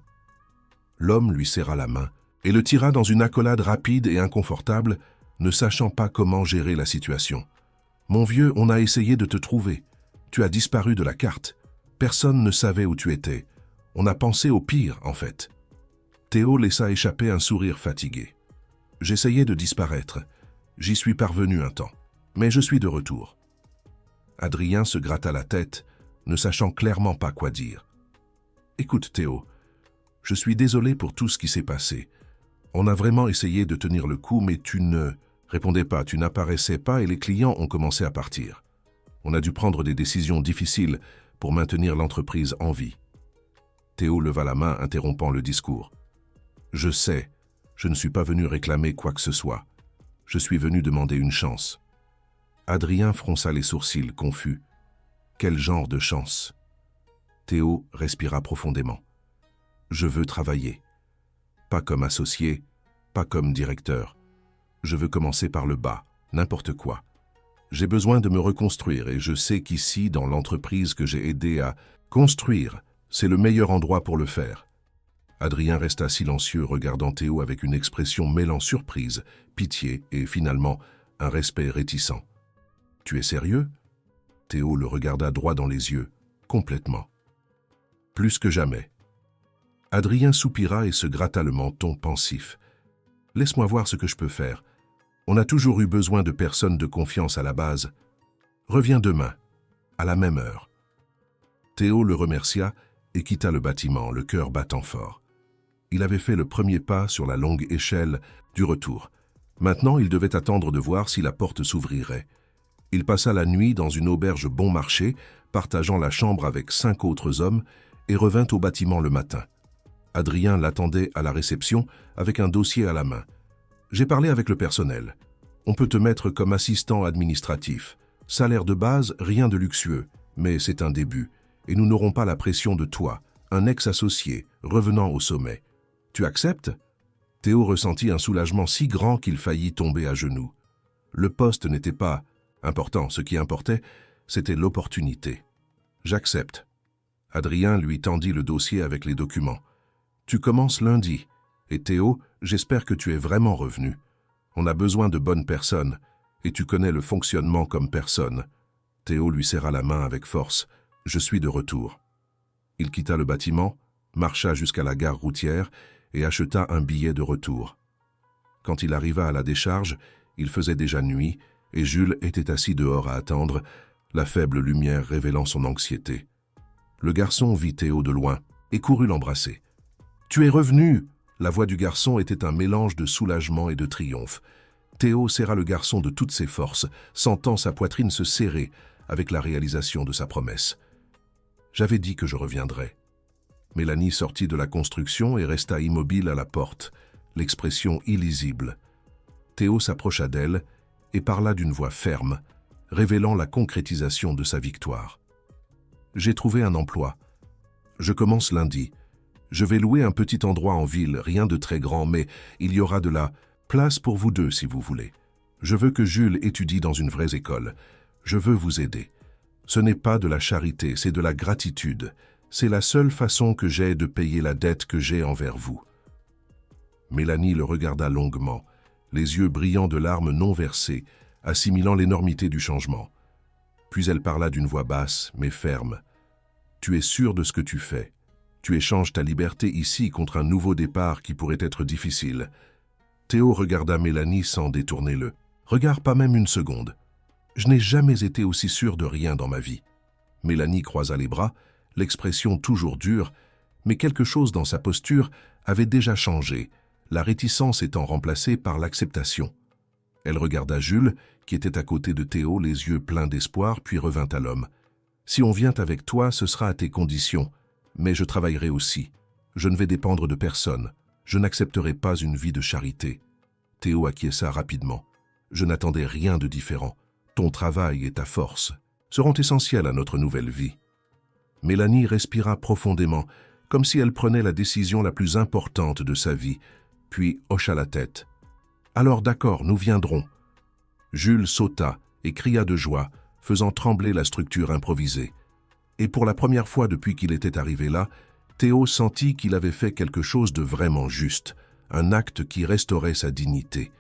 L'homme lui serra la main et le tira dans une accolade rapide et inconfortable, ne sachant pas comment gérer la situation. « Mon vieux, on a essayé de te trouver. Tu as disparu de la carte. Personne ne savait où tu étais. On a pensé au pire, en fait. » Théo laissa échapper un sourire fatigué. « J'essayais de disparaître. J'y suis parvenu un temps. Mais je suis de retour. » Adrien se gratta la tête, ne sachant clairement pas quoi dire. « Écoute, Théo, je suis désolé pour tout ce qui s'est passé. On a vraiment essayé de tenir le coup, mais tu ne répondais pas, tu n'apparaissais pas et les clients ont commencé à partir. On a dû prendre des décisions difficiles pour maintenir l'entreprise en vie. » Théo leva la main, interrompant le discours. « Je sais, je ne suis pas venu réclamer quoi que ce soit. Je suis venu demander une chance. » Adrien fronça les sourcils, confus. Quel genre de chance? Théo respira profondément. « Je veux travailler. Pas comme associé, pas comme directeur. Je veux commencer par le bas, n'importe quoi. J'ai besoin de me reconstruire et je sais qu'ici, dans l'entreprise que j'ai aidé à construire, c'est le meilleur endroit pour le faire. » Adrien resta silencieux, regardant Théo avec une expression mêlant surprise, pitié et finalement un respect réticent. « Tu es sérieux ?» Théo le regarda droit dans les yeux, complètement. « Plus que jamais. » Adrien soupira et se gratta le menton pensif. « Laisse-moi voir ce que je peux faire. On a toujours eu besoin de personnes de confiance à la base. Reviens demain, à la même heure. » Théo le remercia et quitta le bâtiment, le cœur battant fort. Il avait fait le premier pas sur la longue échelle du retour. Maintenant, il devait attendre de voir si la porte s'ouvrirait. Il passa la nuit dans une auberge bon marché, partageant la chambre avec 5 autres hommes, et revint au bâtiment le matin. Adrien l'attendait à la réception avec un dossier à la main. « J'ai parlé avec le personnel. On peut te mettre comme assistant administratif. Salaire de base, rien de luxueux, mais c'est un début. Et nous n'aurons pas la pression de toi, un ex-associé, revenant au sommet. Tu acceptes ?» Théo ressentit un soulagement si grand qu'il faillit tomber à genoux. Le poste n'était pas important, ce qui importait, c'était l'opportunité. « J'accepte. » Adrien lui tendit le dossier avec les documents. « Tu commences lundi. Et Théo, j'espère que tu es vraiment revenu. On a besoin de bonnes personnes, et tu connais le fonctionnement comme personne. » Théo lui serra la main avec force. « Je suis de retour. » Il quitta le bâtiment, marcha jusqu'à la gare routière et acheta un billet de retour. Quand il arriva à la décharge, il faisait déjà nuit et Jules était assis dehors à attendre, la faible lumière révélant son anxiété. Le garçon vit Théo de loin et courut l'embrasser. « Tu es revenu !» La voix du garçon était un mélange de soulagement et de triomphe. Théo serra le garçon de toutes ses forces, sentant sa poitrine se serrer avec la réalisation de sa promesse. « J'avais dit que je reviendrais. » Mélanie sortit de la construction et resta immobile à la porte, l'expression illisible. Théo s'approcha d'elle et parla d'une voix ferme, révélant la concrétisation de sa victoire. « J'ai trouvé un emploi. Je commence lundi. Je vais louer un petit endroit en ville, rien de très grand, mais il y aura de la place pour vous deux si vous voulez. Je veux que Jules étudie dans une vraie école. Je veux vous aider. Ce n'est pas de la charité, c'est de la gratitude. C'est la seule façon que j'ai de payer la dette que j'ai envers vous. » Mélanie le regarda longuement, les yeux brillants de larmes non versées, assimilant l'énormité du changement. Puis elle parla d'une voix basse, mais ferme. « Tu es sûr de ce que tu fais. Tu échanges ta liberté ici contre un nouveau départ qui pourrait être difficile. » Théo regarda Mélanie sans détourner le regard, pas même une seconde. « Je n'ai jamais été aussi sûr de rien dans ma vie. » Mélanie croisa les bras, l'expression toujours dure, mais quelque chose dans sa posture avait déjà changé, la réticence étant remplacée par l'acceptation. Elle regarda Jules, qui était à côté de Théo, les yeux pleins d'espoir, puis revint à l'homme. « Si on vient avec toi, ce sera à tes conditions, mais je travaillerai aussi. Je ne vais dépendre de personne. Je n'accepterai pas une vie de charité. » Théo acquiesça rapidement. « Je n'attendais rien de différent. Ton travail et ta force seront essentiels à notre nouvelle vie. » Mélanie respira profondément, comme si elle prenait la décision la plus importante de sa vie, puis hocha la tête. « Alors d'accord, nous viendrons. » Jules sauta et cria de joie, faisant trembler la structure improvisée. Et pour la première fois depuis qu'il était arrivé là, Théo sentit qu'il avait fait quelque chose de vraiment juste, un acte qui restaurait sa dignité.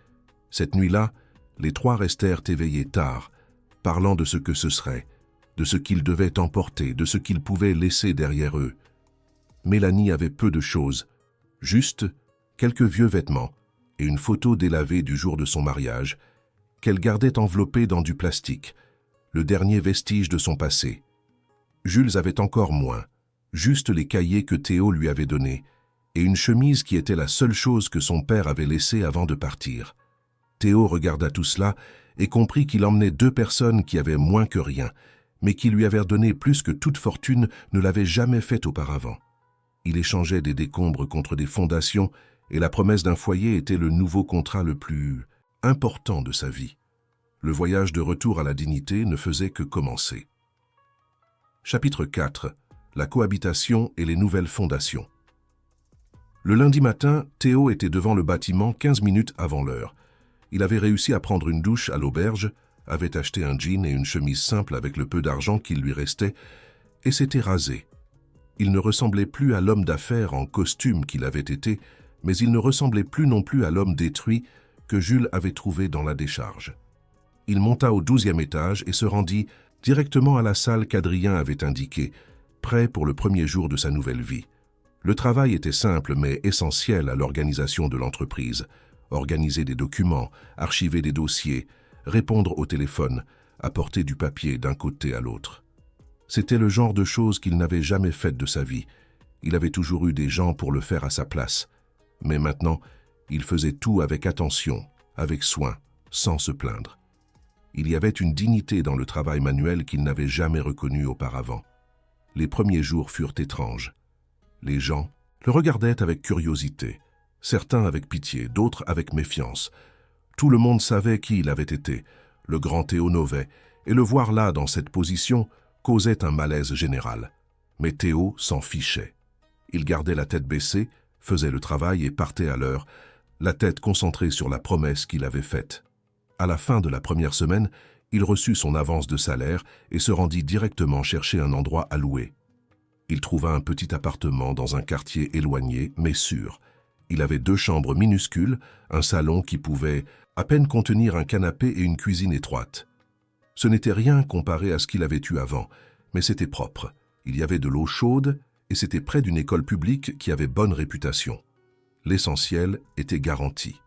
Cette nuit-là, les trois restèrent éveillés tard, parlant de ce que ce serait, de ce qu'ils devaient emporter, de ce qu'ils pouvaient laisser derrière eux. Mélanie avait peu de choses, juste quelques vieux vêtements et une photo délavée du jour de son mariage, qu'elle gardait enveloppée dans du plastique, le dernier vestige de son passé. Jules avait encore moins, juste les cahiers que Théo lui avait donnés, et une chemise qui était la seule chose que son père avait laissée avant de partir. Théo regarda tout cela et comprit qu'il emmenait deux personnes qui avaient moins que rien, mais qui lui avaient donné plus que toute fortune ne l'avait jamais fait auparavant. Il échangeait des décombres contre des fondations, et la promesse d'un foyer était le nouveau contrat le plus important de sa vie. Le voyage de retour à la dignité ne faisait que commencer. Chapitre 4. La cohabitation et les nouvelles fondations. Le lundi matin, Théo était devant le bâtiment 15 minutes avant l'heure. Il avait réussi à prendre une douche à l'auberge, avait acheté un jean et une chemise simple avec le peu d'argent qu'il lui restait, et s'était rasé. Il ne ressemblait plus à l'homme d'affaires en costume qu'il avait été, mais il ne ressemblait plus non plus à l'homme détruit que Jules avait trouvé dans la décharge. Il monta au 12e étage et se rendit directement à la salle qu'Adrien avait indiquée, prêt pour le premier jour de sa nouvelle vie. Le travail était simple mais essentiel à l'organisation de l'entreprise. Organiser des documents, archiver des dossiers, répondre au téléphone, apporter du papier d'un côté à l'autre. C'était le genre de choses qu'il n'avait jamais faites de sa vie. Il avait toujours eu des gens pour le faire à sa place. Mais maintenant, il faisait tout avec attention, avec soin, sans se plaindre. Il y avait une dignité dans le travail manuel qu'il n'avait jamais reconnue auparavant. Les premiers jours furent étranges. Les gens le regardaient avec curiosité, certains avec pitié, d'autres avec méfiance. Tout le monde savait qui il avait été, le grand Théo Nauvet, et le voir là dans cette position causait un malaise général. Mais Théo s'en fichait. Il gardait la tête baissée, faisait le travail et partait à l'heure, la tête concentrée sur la promesse qu'il avait faite. À la fin de la première semaine, il reçut son avance de salaire et se rendit directement chercher un endroit à louer. Il trouva un petit appartement dans un quartier éloigné, mais sûr. Il avait 2 chambres minuscules, un salon qui pouvait à peine contenir un canapé et une cuisine étroite. Ce n'était rien comparé à ce qu'il avait eu avant, mais c'était propre. Il y avait de l'eau chaude et c'était près d'une école publique qui avait bonne réputation. L'essentiel était garanti.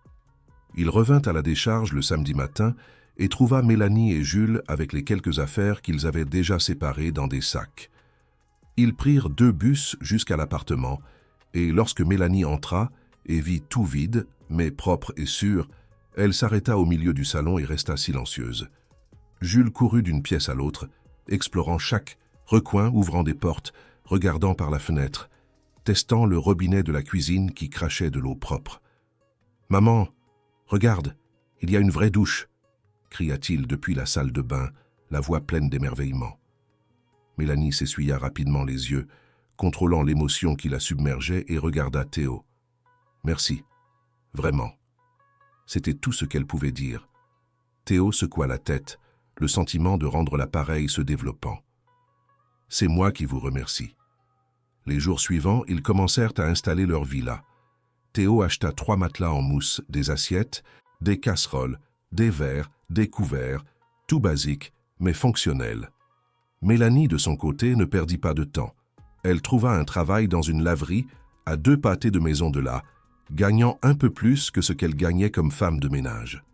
Il revint à la décharge le samedi matin et trouva Mélanie et Jules avec les quelques affaires qu'ils avaient déjà séparées dans des sacs. Ils prirent 2 bus jusqu'à l'appartement et lorsque Mélanie entra et vit tout vide, mais propre et sûr, elle s'arrêta au milieu du salon et resta silencieuse. Jules courut d'une pièce à l'autre, explorant chaque recoin, ouvrant des portes, regardant par la fenêtre, testant le robinet de la cuisine qui crachait de l'eau propre. « Maman, regarde, il y a une vraie douche !» cria-t-il depuis la salle de bain, la voix pleine d'émerveillement. Mélanie s'essuya rapidement les yeux, contrôlant l'émotion qui la submergeait et regarda Théo. « Merci, vraiment. » C'était tout ce qu'elle pouvait dire. Théo secoua la tête, le sentiment de rendre l'appareil se développant. « C'est moi qui vous remercie. » Les jours suivants, ils commencèrent à installer leur villa. Théo acheta 3 matelas en mousse, des assiettes, des casseroles, des verres, des couverts, tout basique, mais fonctionnel. Mélanie, de son côté, ne perdit pas de temps. Elle trouva un travail dans une laverie à 2 pâtés de maison de là, gagnant un peu plus que ce qu'elle gagnait comme femme de ménage.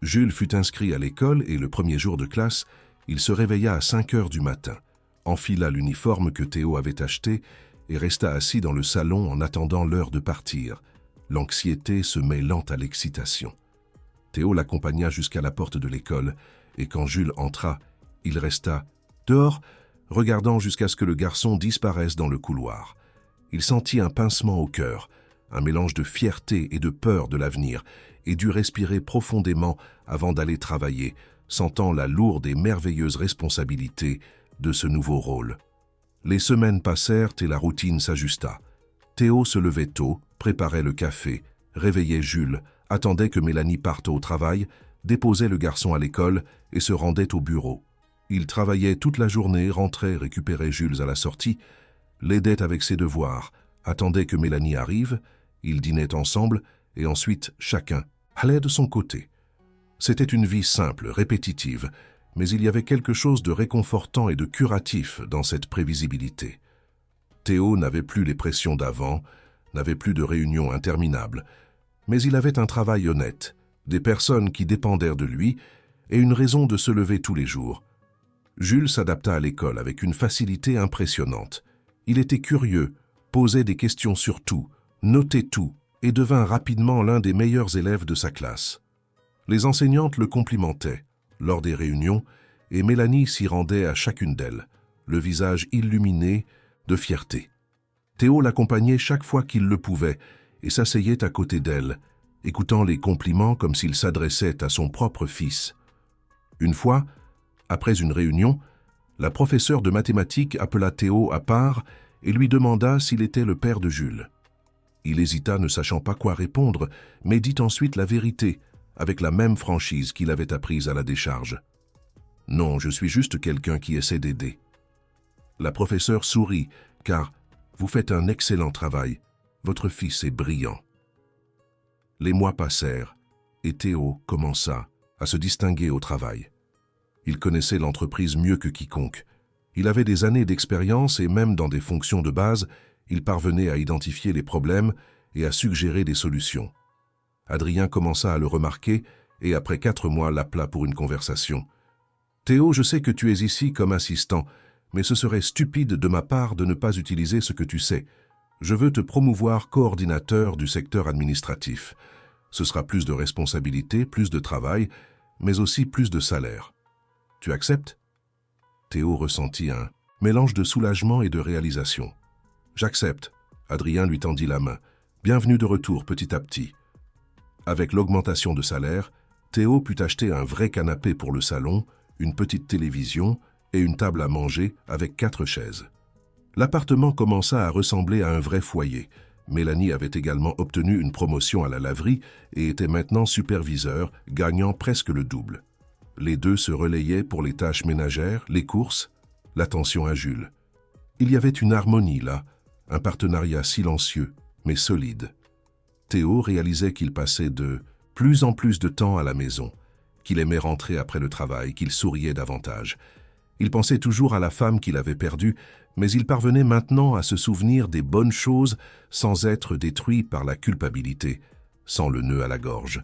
Jules fut inscrit à l'école et le premier jour de classe, il se réveilla à 5 heures du matin, enfila l'uniforme que Théo avait acheté et resta assis dans le salon en attendant l'heure de partir. l'anxiété se mêlant à l'excitation. Théo l'accompagna jusqu'à la porte de l'école, et quand Jules entra, il resta dehors, regardant jusqu'à ce que le garçon disparaisse dans le couloir. Il sentit un pincement au cœur, un mélange de fierté et de peur de l'avenir, et dut respirer profondément avant d'aller travailler, sentant la lourde et merveilleuse responsabilité de ce nouveau rôle. Les semaines passèrent et la routine s'ajusta. Théo se levait tôt, préparait le café, réveillait Jules, attendait que Mélanie parte au travail, déposait le garçon à l'école et se rendait au bureau. Il travaillait toute la journée, rentrait, récupérait Jules à la sortie, l'aidait avec ses devoirs, attendait que Mélanie arrive, ils dînaient ensemble et ensuite chacun allait de son côté. C'était une vie simple, répétitive, mais il y avait quelque chose de réconfortant et de curatif dans cette prévisibilité. Théo n'avait plus les pressions d'avant, n'avait plus de réunions interminables, mais il avait un travail honnête, des personnes qui dépendèrent de lui et une raison de se lever tous les jours. Jules s'adapta à l'école avec une facilité impressionnante. Il était curieux, posait des questions sur tout, notait tout et devint rapidement l'un des meilleurs élèves de sa classe. Les enseignantes le complimentaient lors des réunions et Mélanie s'y rendait à chacune d'elles, le visage illuminé de fierté. Théo l'accompagnait chaque fois qu'il le pouvait et s'asseyait à côté d'elle, écoutant les compliments comme s'il s'adressait à son propre fils. Une fois, après une réunion, la professeure de mathématiques appela Théo à part et lui demanda s'il était le père de Jules. Il hésita, ne sachant pas quoi répondre, mais dit ensuite la vérité, avec la même franchise qu'il avait apprise à la décharge. « Non, je suis juste quelqu'un qui essaie d'aider. » La professeure sourit, car « Vous faites un excellent travail. Votre fils est brillant. » Les mois passèrent, et Théo commença à se distinguer au travail. Il connaissait l'entreprise mieux que quiconque. Il avait des années d'expérience et même dans des fonctions de base, il parvenait à identifier les problèmes et à suggérer des solutions. Adrien commença à le remarquer et après 4 mois l'appela pour une conversation. « Théo, je sais que tu es ici comme assistant, mais ce serait stupide de ma part de ne pas utiliser ce que tu sais. Je veux te promouvoir coordinateur du secteur administratif. Ce sera plus de responsabilités, plus de travail, mais aussi plus de salaire. Tu acceptes ?» Théo ressentit un mélange de soulagement et de réalisation. « J'accepte. » Adrien lui tendit la main. « Bienvenue de retour petit à petit. » Avec l'augmentation de salaire, Théo put acheter un vrai canapé pour le salon, une petite télévision et une table à manger avec 4 chaises. L'appartement commença à ressembler à un vrai foyer. Mélanie avait également obtenu une promotion à la laverie et était maintenant superviseur, gagnant presque le double. Les deux se relayaient pour les tâches ménagères, les courses, l'attention à Jules. Il y avait une harmonie là, un partenariat silencieux, mais solide. Théo réalisait qu'il passait de plus en plus de temps à la maison, qu'il aimait rentrer après le travail, qu'il souriait davantage. Il pensait toujours à la femme qu'il avait perdue, mais il parvenait maintenant à se souvenir des bonnes choses sans être détruit par la culpabilité, sans le nœud à la gorge.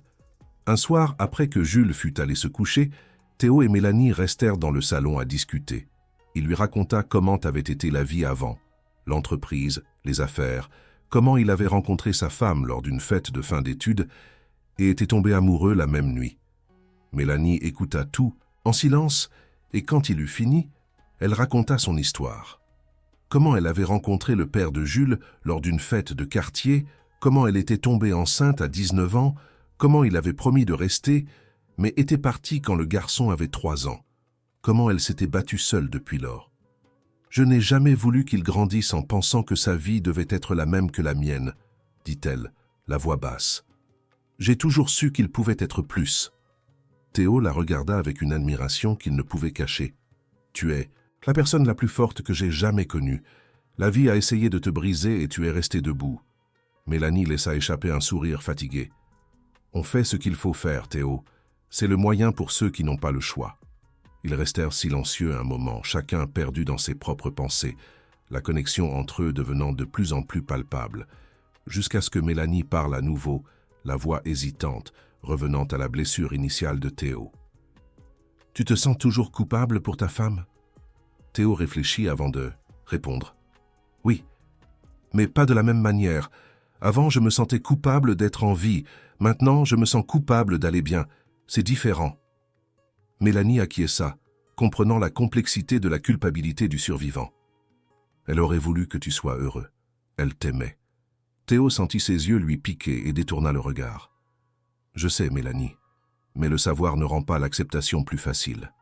Un soir, après que Jules fut allé se coucher, Théo et Mélanie restèrent dans le salon à discuter. Il lui raconta comment avait été la vie avant, l'entreprise, les affaires, comment il avait rencontré sa femme lors d'une fête de fin d'études et était tombé amoureux la même nuit. Mélanie écouta tout, en silence, et quand il eut fini, elle raconta son histoire. Comment elle avait rencontré le père de Jules lors d'une fête de quartier, comment elle était tombée enceinte à 19 ans, comment il avait promis de rester, mais était parti quand le garçon avait 3 ans, comment elle s'était battue seule depuis lors. Je n'ai jamais voulu qu'il grandisse en pensant que sa vie devait être la même que la mienne, dit-elle, la voix basse. J'ai toujours su qu'il pouvait être plus. Théo la regarda avec une admiration qu'il ne pouvait cacher. Tu es la personne la plus forte que j'ai jamais connue. La vie a essayé de te briser et tu es resté debout. Mélanie laissa échapper un sourire fatigué. On fait ce qu'il faut faire, Théo. C'est le moyen pour ceux qui n'ont pas le choix. Ils restèrent silencieux un moment, chacun perdu dans ses propres pensées, la connexion entre eux devenant de plus en plus palpable, jusqu'à ce que Mélanie parle à nouveau, la voix hésitante, revenant à la blessure initiale de Théo. « Tu te sens toujours coupable pour ta femme ?» Théo réfléchit avant de répondre. « Oui, mais pas de la même manière. Avant, je me sentais coupable d'être en vie. Maintenant, je me sens coupable d'aller bien. C'est différent. » Mélanie acquiesça, comprenant la complexité de la culpabilité du survivant. Elle aurait voulu que tu sois heureux. Elle t'aimait. Théo sentit ses yeux lui piquer et détourna le regard. « Je sais, Mélanie, mais le savoir ne rend pas l'acceptation plus facile. »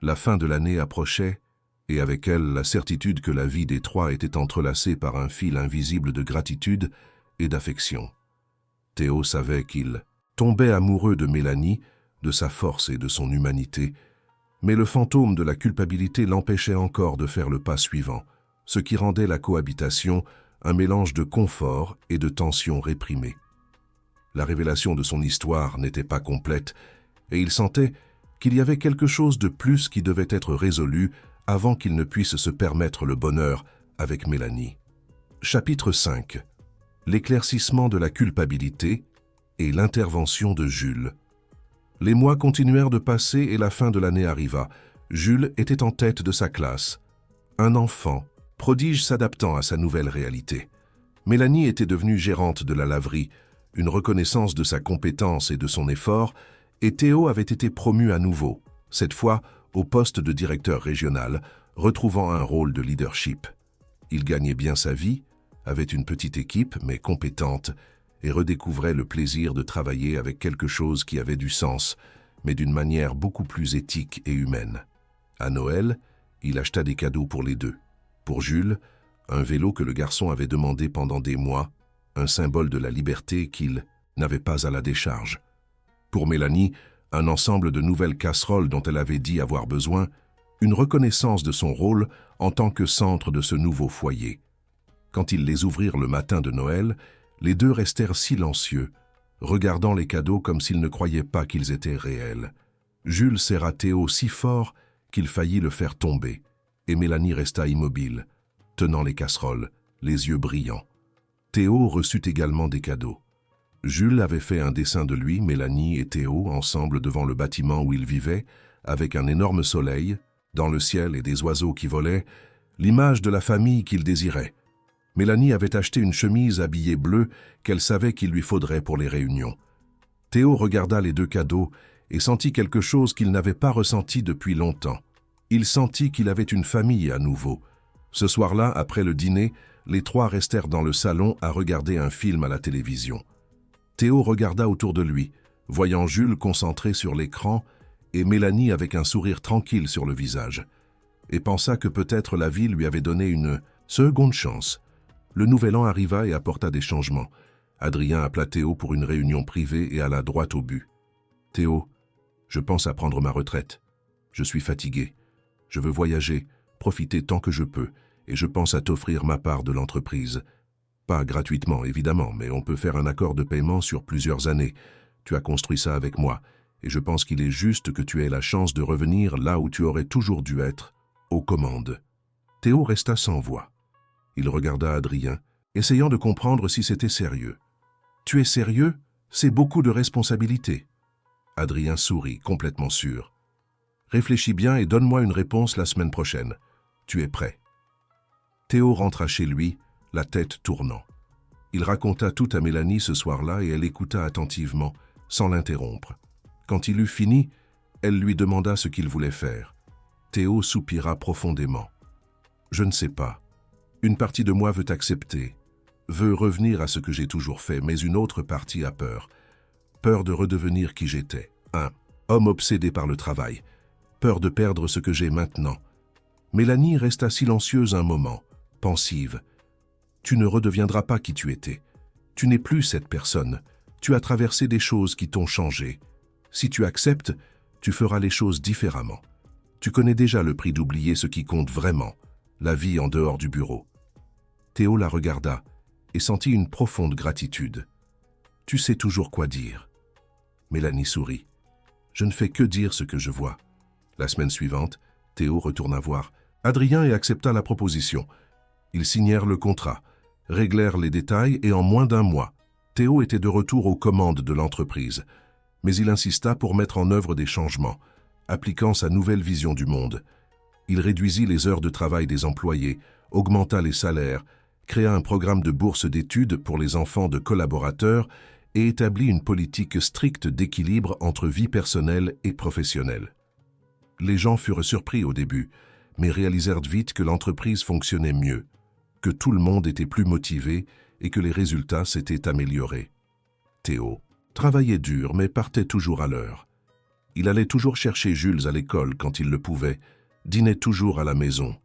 La fin de l'année approchait, et avec elle la certitude que la vie des trois était entrelacée par un fil invisible de gratitude et d'affection. Théo savait qu'il tombait amoureux de Mélanie, de sa force et de son humanité, mais le fantôme de la culpabilité l'empêchait encore de faire le pas suivant, ce qui rendait la cohabitation un mélange de confort et de tension réprimée. La révélation de son histoire n'était pas complète, et il sentait qu'il y avait quelque chose de plus qui devait être résolu avant qu'il ne puisse se permettre le bonheur avec Mélanie. Chapitre 5. L'éclaircissement de la culpabilité et l'intervention de Jules. Les mois continuèrent de passer et la fin de l'année arriva. Jules était en tête de sa classe. Un enfant, prodige s'adaptant à sa nouvelle réalité. Mélanie était devenue gérante de la laverie, une reconnaissance de sa compétence et de son effort, et Théo avait été promu à nouveau, cette fois au poste de directeur régional, retrouvant un rôle de leadership. Il gagnait bien sa vie, avait une petite équipe mais compétente, et redécouvrait le plaisir de travailler avec quelque chose qui avait du sens, mais d'une manière beaucoup plus éthique et humaine. À Noël, il acheta des cadeaux pour les deux. Pour Jules, un vélo que le garçon avait demandé pendant des mois, un symbole de la liberté qu'il n'avait pas à la décharge. Pour Mélanie, un ensemble de nouvelles casseroles dont elle avait dit avoir besoin, une reconnaissance de son rôle en tant que centre de ce nouveau foyer. Quand ils les ouvrirent le matin de Noël, les deux restèrent silencieux, regardant les cadeaux comme s'ils ne croyaient pas qu'ils étaient réels. Jules serra Théo si fort qu'il faillit le faire tomber, et Mélanie resta immobile, tenant les casseroles, les yeux brillants. Théo reçut également des cadeaux. Jules avait fait un dessin de lui, Mélanie et Théo, ensemble devant le bâtiment où ils vivaient, avec un énorme soleil, dans le ciel et des oiseaux qui volaient, l'image de la famille qu'il désirait. Mélanie avait acheté une chemise habillée bleue qu'elle savait qu'il lui faudrait pour les réunions. Théo regarda les deux cadeaux et sentit quelque chose qu'il n'avait pas ressenti depuis longtemps. Il sentit qu'il avait une famille à nouveau. Ce soir-là, après le dîner, les trois restèrent dans le salon à regarder un film à la télévision. Théo regarda autour de lui, voyant Jules concentré sur l'écran et Mélanie avec un sourire tranquille sur le visage, et pensa que peut-être la vie lui avait donné une seconde chance. Le nouvel an arriva et apporta des changements. Adrien appela Théo pour une réunion privée et alla droit au but. « Théo, je pense à prendre ma retraite. Je suis fatigué. Je veux voyager, profiter tant que je peux, et je pense à t'offrir ma part de l'entreprise. Pas gratuitement, évidemment, mais on peut faire un accord de paiement sur plusieurs années. Tu as construit ça avec moi, et je pense qu'il est juste que tu aies la chance de revenir là où tu aurais toujours dû être, aux commandes. » Théo resta sans voix. Il regarda Adrien, essayant de comprendre si c'était sérieux. « Tu es sérieux? C'est beaucoup de responsabilités. » Adrien sourit, complètement sûr. « Réfléchis bien et donne-moi une réponse la semaine prochaine. Tu es prêt. » Théo rentra chez lui, la tête tournant. Il raconta tout à Mélanie ce soir-là et elle écouta attentivement, sans l'interrompre. Quand il eut fini, elle lui demanda ce qu'il voulait faire. Théo soupira profondément. « Je ne sais pas. Une partie de moi veut accepter, veut revenir à ce que j'ai toujours fait, mais une autre partie a peur. Peur de redevenir qui j'étais, un homme obsédé par le travail. Peur de perdre ce que j'ai maintenant. » Mélanie resta silencieuse un moment, pensive. « Tu ne redeviendras pas qui tu étais. Tu n'es plus cette personne. Tu as traversé des choses qui t'ont changé. Si tu acceptes, tu feras les choses différemment. Tu connais déjà le prix d'oublier ce qui compte vraiment, la vie en dehors du bureau. » Théo la regarda et sentit une profonde gratitude. « Tu sais toujours quoi dire. » Mélanie sourit. « Je ne fais que dire ce que je vois. » La semaine suivante, Théo retourna voir Adrien et accepta la proposition. Ils signèrent le contrat, réglèrent les détails et en moins d'un mois, Théo était de retour aux commandes de l'entreprise. Mais il insista pour mettre en œuvre des changements, appliquant sa nouvelle vision du monde. Il réduisit les heures de travail des employés, augmenta les salaires créa un programme de bourse d'études pour les enfants de collaborateurs et établit une politique stricte d'équilibre entre vie personnelle et professionnelle. Les gens furent surpris au début, mais réalisèrent vite que l'entreprise fonctionnait mieux, que tout le monde était plus motivé et que les résultats s'étaient améliorés. Théo travaillait dur mais partait toujours à l'heure. Il allait toujours chercher Jules à l'école quand il le pouvait, dînait toujours à la maison.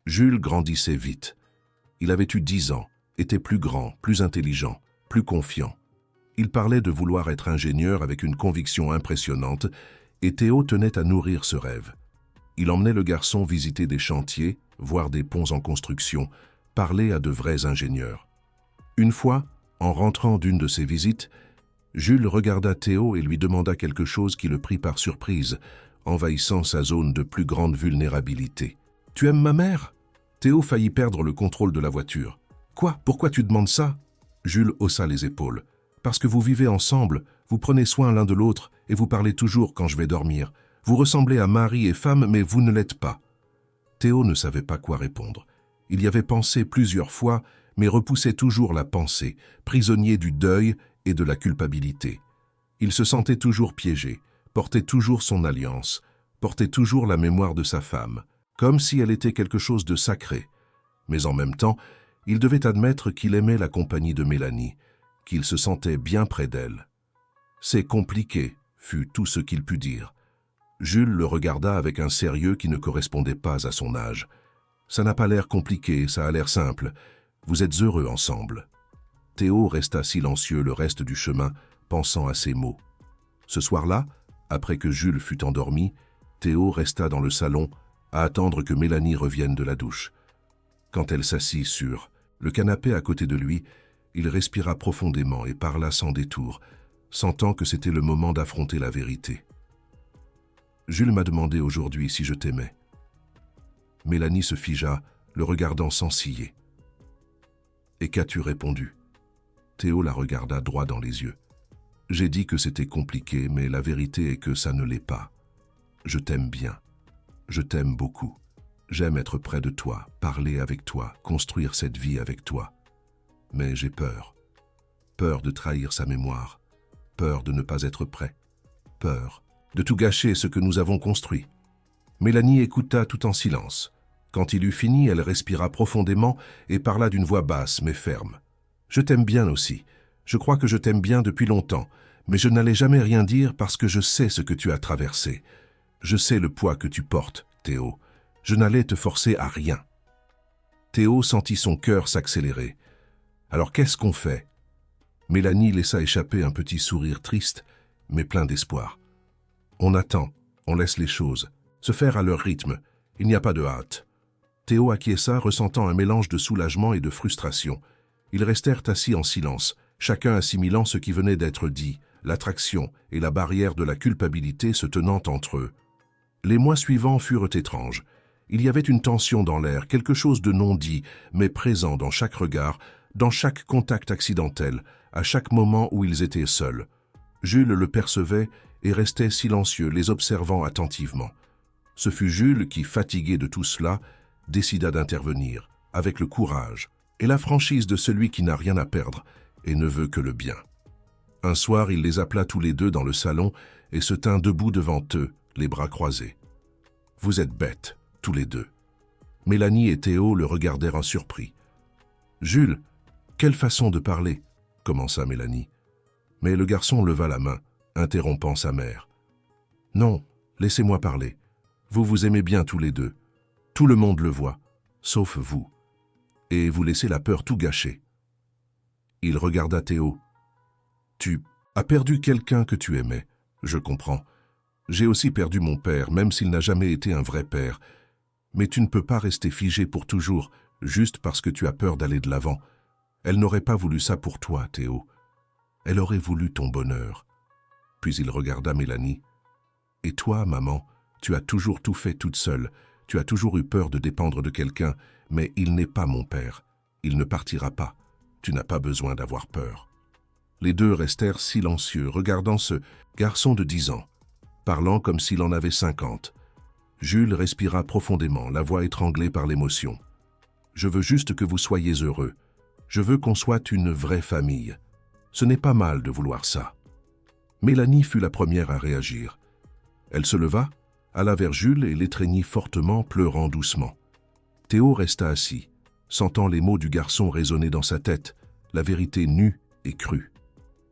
Jules grandissait vite. Il avait eu 10 ans, était plus grand, plus intelligent, plus confiant. Il parlait de vouloir être ingénieur avec une conviction impressionnante et Théo tenait à nourrir ce rêve. Il emmenait le garçon visiter des chantiers, voir des ponts en construction, parler à de vrais ingénieurs. Une fois, en rentrant d'une de ses visites, Jules regarda Théo et lui demanda quelque chose qui le prit par surprise, envahissant sa zone de plus grande vulnérabilité. « Tu aimes ma mère ?» Théo faillit perdre le contrôle de la voiture. « Quoi? Pourquoi tu demandes ça ?» Jules haussa les épaules. « Parce que vous vivez ensemble, vous prenez soin l'un de l'autre et vous parlez toujours quand je vais dormir. Vous ressemblez à mari et femme, mais vous ne l'êtes pas. » Théo ne savait pas quoi répondre. Il y avait pensé plusieurs fois, mais repoussait toujours la pensée, prisonnier du deuil et de la culpabilité. Il se sentait toujours piégé, portait toujours son alliance, portait toujours la mémoire de sa femme, comme si elle était quelque chose de sacré. Mais en même temps, il devait admettre qu'il aimait la compagnie de Mélanie, qu'il se sentait bien près d'elle. « C'est compliqué », fut tout ce qu'il put dire. Jules le regarda avec un sérieux qui ne correspondait pas à son âge. « Ça n'a pas l'air compliqué, ça a l'air simple. Vous êtes heureux ensemble. » Théo resta silencieux le reste du chemin, pensant à ces mots. Ce soir-là, après que Jules fut endormi, Théo resta dans le salon à attendre que Mélanie revienne de la douche. Quand elle s'assit sur le canapé à côté de lui, il respira profondément et parla sans détour, sentant que c'était le moment d'affronter la vérité. « Jules m'a demandé aujourd'hui si je t'aimais. » Mélanie se figea, le regardant sans ciller. « Et qu'as-tu répondu ?» Théo la regarda droit dans les yeux. « J'ai dit que c'était compliqué, mais la vérité est que ça ne l'est pas. Je t'aime bien. Je t'aime beaucoup. J'aime être près de toi, parler avec toi, construire cette vie avec toi. Mais j'ai peur. Peur de trahir sa mémoire. Peur de ne pas être prêt. Peur de tout gâcher ce que nous avons construit. » Mélanie écouta tout en silence. Quand il eut fini, elle respira profondément et parla d'une voix basse mais ferme. « Je t'aime bien aussi. Je crois que je t'aime bien depuis longtemps, mais je n'allais jamais rien dire parce que je sais ce que tu as traversé. Je sais le poids que tu portes, Théo. Je n'allais te forcer à rien. » Théo sentit son cœur s'accélérer. « Alors qu'est-ce qu'on fait ?» Mélanie laissa échapper un petit sourire triste, mais plein d'espoir. « On attend, on laisse les choses se faire à leur rythme. Il n'y a pas de hâte. » Théo acquiesça, ressentant un mélange de soulagement et de frustration. Ils restèrent assis en silence, chacun assimilant ce qui venait d'être dit, l'attraction et la barrière de la culpabilité se tenant entre eux. Les mois suivants furent étranges. Il y avait une tension dans l'air, quelque chose de non dit, mais présent dans chaque regard, dans chaque contact accidentel, à chaque moment où ils étaient seuls. Jules le percevait et restait silencieux, les observant attentivement. Ce fut Jules qui, fatigué de tout cela, décida d'intervenir, avec le courage et la franchise de celui qui n'a rien à perdre et ne veut que le bien. Un soir, il les appela tous les deux dans le salon et se tint debout devant eux, les bras croisés. « Vous êtes bêtes, tous les deux. » Mélanie et Théo le regardèrent en surpris. « Jules, quelle façon de parler ?» commença Mélanie. Mais le garçon leva la main, interrompant sa mère. « Non, laissez-moi parler. Vous vous aimez bien tous les deux. Tout le monde le voit, sauf vous. Et vous laissez la peur tout gâcher. » Il regarda Théo. « Tu as perdu quelqu'un que tu aimais, je comprends. J'ai aussi perdu mon père, même s'il n'a jamais été un vrai père. Mais tu ne peux pas rester figé pour toujours, juste parce que tu as peur d'aller de l'avant. Elle n'aurait pas voulu ça pour toi, Théo. Elle aurait voulu ton bonheur. » Puis il regarda Mélanie. « Et toi, maman, tu as toujours tout fait toute seule. Tu as toujours eu peur de dépendre de quelqu'un, mais il n'est pas mon père. Il ne partira pas. Tu n'as pas besoin d'avoir peur. » Les deux restèrent silencieux, regardant ce garçon de 10 ans, parlant comme s'il en avait 50. Jules respira profondément, la voix étranglée par l'émotion. « Je veux juste que vous soyez heureux. Je veux qu'on soit une vraie famille. Ce n'est pas mal de vouloir ça. » Mélanie fut la première à réagir. Elle se leva, alla vers Jules et l'étreignit fortement, pleurant doucement. Théo resta assis, sentant les mots du garçon résonner dans sa tête, la vérité nue et crue.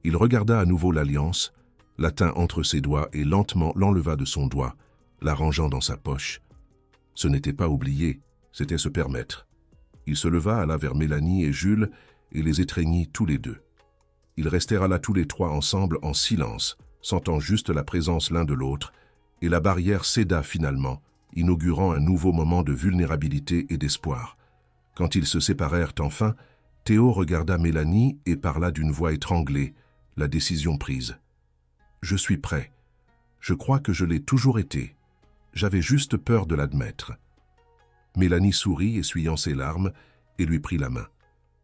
Il regarda à nouveau l'alliance, la tint entre ses doigts et lentement l'enleva de son doigt, la rangeant dans sa poche. Ce n'était pas oublier, c'était se permettre. Il se leva, alla vers Mélanie et Jules et les étreignit tous les deux. Ils restèrent là tous les trois ensemble en silence, sentant juste la présence l'un de l'autre, et la barrière céda finalement, inaugurant un nouveau moment de vulnérabilité et d'espoir. Quand ils se séparèrent enfin, Théo regarda Mélanie et parla d'une voix étranglée, la décision prise. « Je suis prêt. Je crois que je l'ai toujours été. J'avais juste peur de l'admettre. » Mélanie sourit, essuyant ses larmes, et lui prit la main.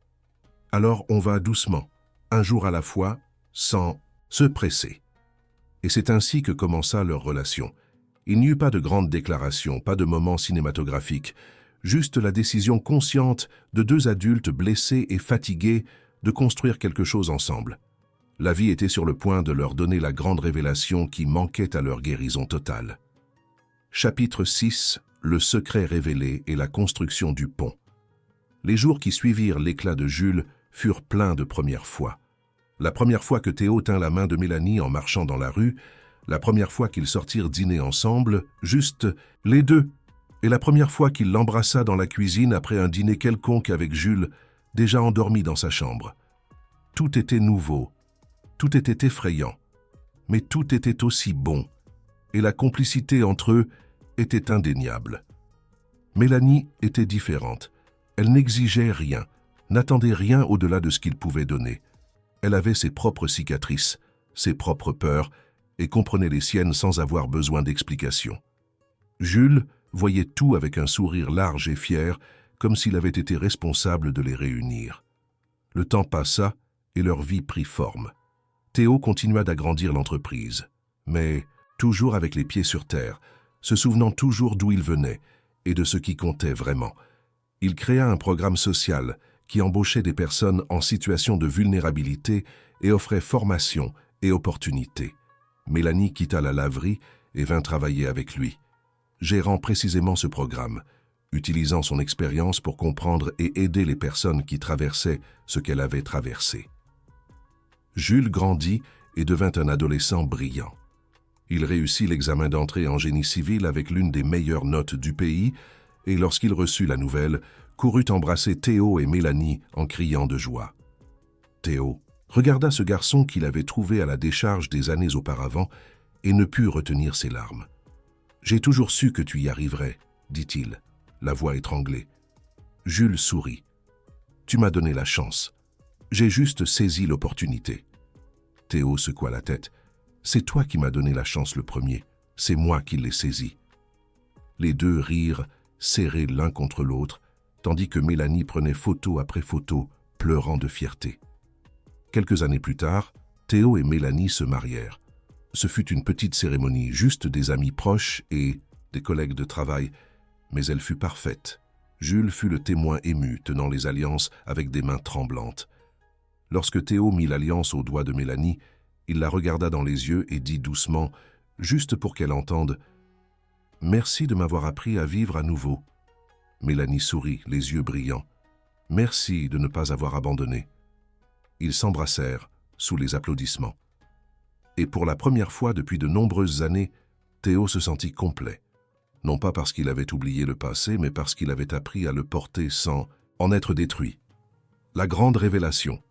« Alors on va doucement, un jour à la fois, sans se presser. » Et c'est ainsi que commença leur relation. Il n'y eut pas de grandes déclarations, pas de moments cinématographiques, juste la décision consciente de deux adultes blessés et fatigués de construire quelque chose ensemble. La vie était sur le point de leur donner la grande révélation qui manquait à leur guérison totale. Chapitre 6. Le secret révélé et la construction du pont. Les jours qui suivirent l'éclat de Jules furent pleins de premières fois. La première fois que Théo tint la main de Mélanie en marchant dans la rue, la première fois qu'ils sortirent dîner ensemble, juste les deux, et la première fois qu'il l'embrassa dans la cuisine après un dîner quelconque avec Jules, déjà endormi dans sa chambre. Tout était nouveau, tout était effrayant, mais tout était aussi bon, et la complicité entre eux était indéniable. Mélanie était différente. Elle n'exigeait rien, n'attendait rien au-delà de ce qu'il pouvait donner. Elle avait ses propres cicatrices, ses propres peurs, et comprenait les siennes sans avoir besoin d'explications. Jules voyait tout avec un sourire large et fier, comme s'il avait été responsable de les réunir. Le temps passa et leur vie prit forme. Théo continua d'agrandir l'entreprise, mais toujours avec les pieds sur terre, se souvenant toujours d'où il venait et de ce qui comptait vraiment. Il créa un programme social qui embauchait des personnes en situation de vulnérabilité et offrait formation et opportunités. Mélanie quitta la laverie et vint travailler avec lui, gérant précisément ce programme, utilisant son expérience pour comprendre et aider les personnes qui traversaient ce qu'elle avait traversé. Jules grandit et devint un adolescent brillant. Il réussit l'examen d'entrée en génie civil avec l'une des meilleures notes du pays et lorsqu'il reçut la nouvelle, courut embrasser Théo et Mélanie en criant de joie. Théo regarda ce garçon qu'il avait trouvé à la décharge des années auparavant et ne put retenir ses larmes. « J'ai toujours su que tu y arriverais, » dit-il, la voix étranglée. Jules sourit. « Tu m'as donné la chance. J'ai juste saisi l'opportunité. » Théo secoua la tête. « C'est toi qui m'as donné la chance le premier. C'est moi qui l'ai saisie. » Les deux rirent, serrés l'un contre l'autre, tandis que Mélanie prenait photo après photo, pleurant de fierté. Quelques années plus tard, Théo et Mélanie se marièrent. Ce fut une petite cérémonie, juste des amis proches et des collègues de travail, mais elle fut parfaite. Jules fut le témoin ému, tenant les alliances avec des mains tremblantes. Lorsque Théo mit l'alliance au doigt de Mélanie, il la regarda dans les yeux et dit doucement, juste pour qu'elle entende, « Merci de m'avoir appris à vivre à nouveau. » Mélanie sourit, les yeux brillants. « Merci de ne pas avoir abandonné. » Ils s'embrassèrent, sous les applaudissements. Et pour la première fois depuis de nombreuses années, Théo se sentit complet. Non pas parce qu'il avait oublié le passé, mais parce qu'il avait appris à le porter sans en être détruit. La grande révélation.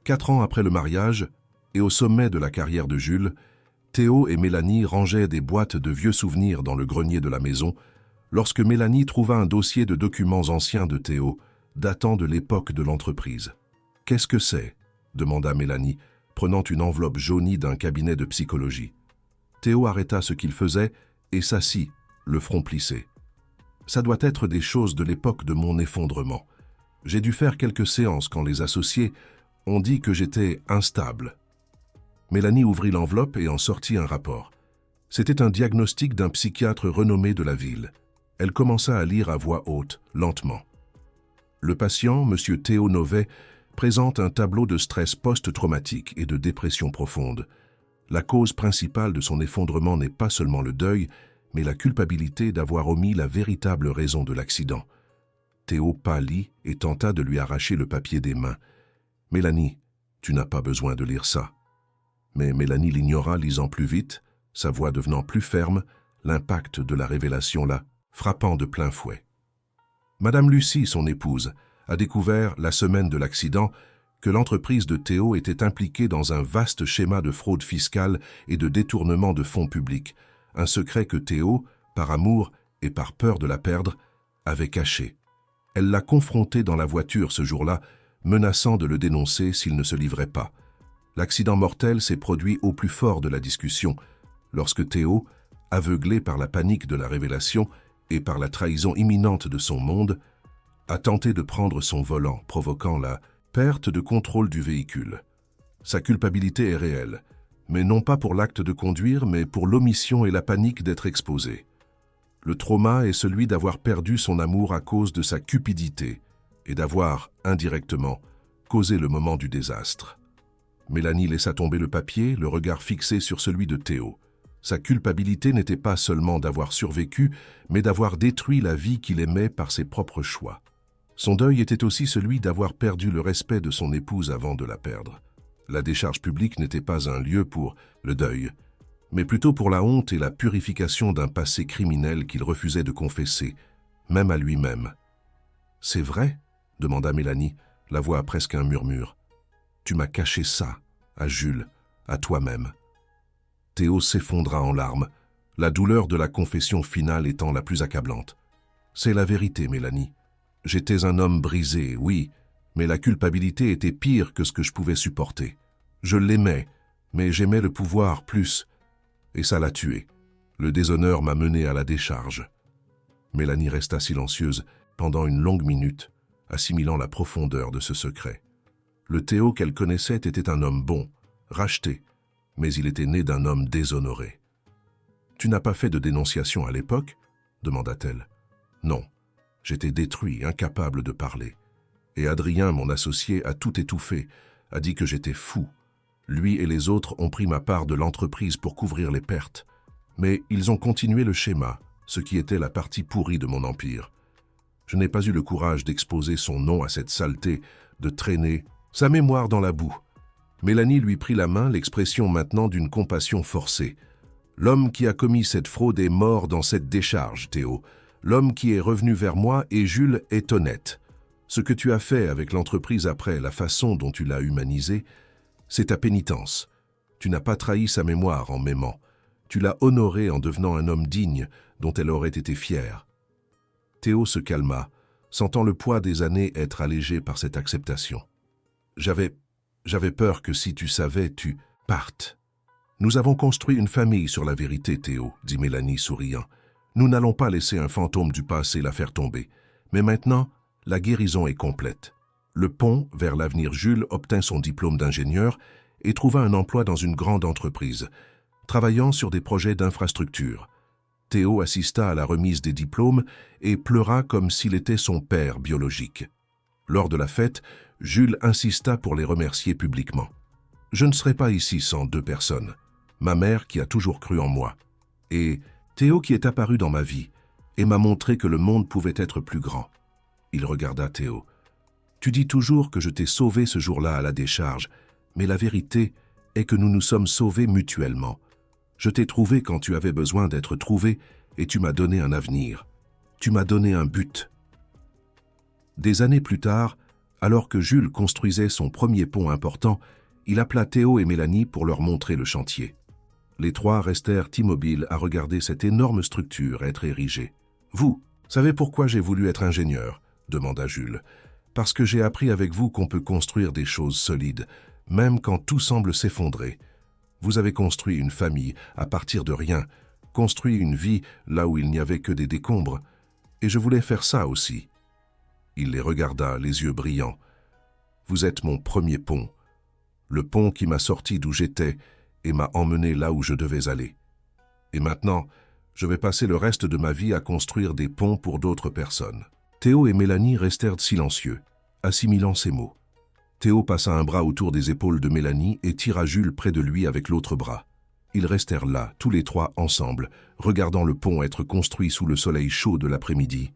4 ans après le mariage, et au sommet de la carrière de Jules, Théo et Mélanie rangeaient des boîtes de vieux souvenirs dans le grenier de la maison, lorsque Mélanie trouva un dossier de documents anciens de Théo, datant de l'époque de l'entreprise. « Qu'est-ce que c'est ?» demanda Mélanie, prenant une enveloppe jaunie d'un cabinet de psychologie. Théo arrêta ce qu'il faisait et s'assit, le front plissé. « Ça doit être des choses de l'époque de mon effondrement. J'ai dû faire quelques séances quand les associés ont dit que j'étais instable. » Mélanie ouvrit l'enveloppe et en sortit un rapport. C'était un diagnostic d'un psychiatre renommé de la ville. Elle commença à lire à voix haute, lentement. Le patient, M. Théo Novet, présente un tableau de stress post-traumatique et de dépression profonde. La cause principale de son effondrement n'est pas seulement le deuil, mais la culpabilité d'avoir omis la véritable raison de l'accident. Théo pâlit et tenta de lui arracher le papier des mains. « Mélanie, tu n'as pas besoin de lire ça. » Mais Mélanie l'ignora, lisant plus vite, sa voix devenant plus ferme, l'impact de la révélation là, frappant de plein fouet. Madame Lucie, son épouse, a découvert, la semaine de l'accident, que l'entreprise de Théo était impliquée dans un vaste schéma de fraude fiscale et de détournement de fonds publics, un secret que Théo, par amour et par peur de la perdre, avait caché. Elle l'a confronté dans la voiture ce jour-là, menaçant de le dénoncer s'il ne se livrait pas. L'accident mortel s'est produit au plus fort de la discussion, lorsque Théo, aveuglé par la panique de la révélation et par la trahison imminente de son monde, a tenté de prendre son volant, provoquant la perte de contrôle du véhicule. Sa culpabilité est réelle, mais non pas pour l'acte de conduire, mais pour l'omission et la panique d'être exposé. Le trauma est celui d'avoir perdu son amour à cause de sa cupidité et d'avoir, indirectement, causé le moment du désastre. Mélanie laissa tomber le papier, le regard fixé sur celui de Théo. Sa culpabilité n'était pas seulement d'avoir survécu, mais d'avoir détruit la vie qu'il aimait par ses propres choix. Son deuil était aussi celui d'avoir perdu le respect de son épouse avant de la perdre. La décharge publique n'était pas un lieu pour le deuil, mais plutôt pour la honte et la purification d'un passé criminel qu'il refusait de confesser, même à lui-même. « C'est vrai ?» demanda Mélanie, la voix presque un murmure. « Tu m'as caché ça, à Jules, à toi-même. » Théo s'effondra en larmes, la douleur de la confession finale étant la plus accablante. « C'est la vérité, Mélanie. J'étais un homme brisé, oui, mais la culpabilité était pire que ce que je pouvais supporter. Je l'aimais, mais j'aimais le pouvoir plus, et ça l'a tué. Le déshonneur m'a mené à la décharge. » Mélanie resta silencieuse pendant une longue minute, assimilant la profondeur de ce secret. Le Théo qu'elle connaissait était un homme bon, racheté, mais il était né d'un homme déshonoré. « Tu n'as pas fait de dénonciation à l'époque ?» demanda-t-elle. « Non, j'étais détruit, incapable de parler. Et Adrien, mon associé, a tout étouffé, a dit que j'étais fou. Lui et les autres ont pris ma part de l'entreprise pour couvrir les pertes. Mais ils ont continué le schéma, ce qui était la partie pourrie de mon empire. Je n'ai pas eu le courage d'exposer son nom à cette saleté, de traîner sa mémoire dans la boue. » Mélanie lui prit la main, l'expression maintenant d'une compassion forcée. « L'homme qui a commis cette fraude est mort dans cette décharge, Théo. L'homme qui est revenu vers moi et Jules est honnête. Ce que tu as fait avec l'entreprise après, la façon dont tu l'as humanisée, c'est ta pénitence. Tu n'as pas trahi sa mémoire en m'aimant. Tu l'as honorée en devenant un homme digne dont elle aurait été fière. » Théo se calma, sentant le poids des années être allégé par cette acceptation. « J'avais peur que si tu savais, tu partes. »« Nous avons construit une famille sur la vérité, Théo, » dit Mélanie souriant. « Nous n'allons pas laisser un fantôme du passé la faire tomber. Mais maintenant, la guérison est complète. » Le pont vers l'avenir Jules obtint son diplôme d'ingénieur et trouva un emploi dans une grande entreprise, travaillant sur des projets d'infrastructure. Théo assista à la remise des diplômes et pleura comme s'il était son père biologique. Lors de la fête, Jules insista pour les remercier publiquement. « Je ne serais pas ici sans deux personnes. Ma mère qui a toujours cru en moi, et Théo qui est apparu dans ma vie et m'a montré que le monde pouvait être plus grand. » Il regarda Théo. « Tu dis toujours que je t'ai sauvé ce jour-là à la décharge, mais la vérité est que nous nous sommes sauvés mutuellement. Je t'ai trouvé quand tu avais besoin d'être trouvé et tu m'as donné un avenir. Tu m'as donné un but. » Des années plus tard, alors que Jules construisait son premier pont important, il appela Théo et Mélanie pour leur montrer le chantier. Les trois restèrent immobiles à regarder cette énorme structure être érigée. « Vous, savez pourquoi j'ai voulu être ingénieur ?» demanda Jules. « Parce que j'ai appris avec vous qu'on peut construire des choses solides, même quand tout semble s'effondrer. Vous avez construit une famille à partir de rien, construit une vie là où il n'y avait que des décombres, et je voulais faire ça aussi. » Il les regarda, les yeux brillants. « Vous êtes mon premier pont, le pont qui m'a sorti d'où j'étais et m'a emmené là où je devais aller. Et maintenant, je vais passer le reste de ma vie à construire des ponts pour d'autres personnes. » Théo et Mélanie restèrent silencieux, assimilant ces mots. Théo passa un bras autour des épaules de Mélanie et tira Jules près de lui avec l'autre bras. Ils restèrent là, tous les trois ensemble, regardant le pont être construit sous le soleil chaud de l'après-midi.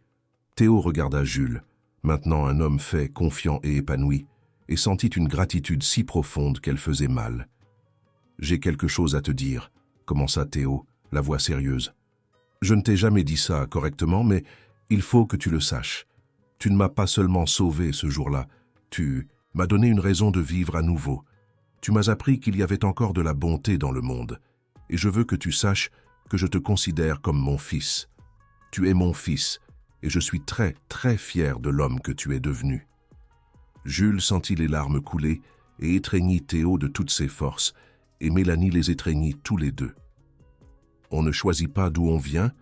Théo regarda Jules, maintenant un homme fait, confiant et épanoui, et sentit une gratitude si profonde qu'elle faisait mal. « J'ai quelque chose à te dire », commença Théo, la voix sérieuse. « Je ne t'ai jamais dit ça correctement, mais il faut que tu le saches. Tu ne m'as pas seulement sauvé ce jour-là, tu m'as donné une raison de vivre à nouveau. Tu m'as appris qu'il y avait encore de la bonté dans le monde, et je veux que tu saches que je te considère comme mon fils. Tu es mon fils, et je suis très, très fier de l'homme que tu es devenu. » Jules sentit les larmes couler et étreignit Théo de toutes ses forces, et Mélanie les étreignit tous les deux. On ne choisit pas d'où on vient,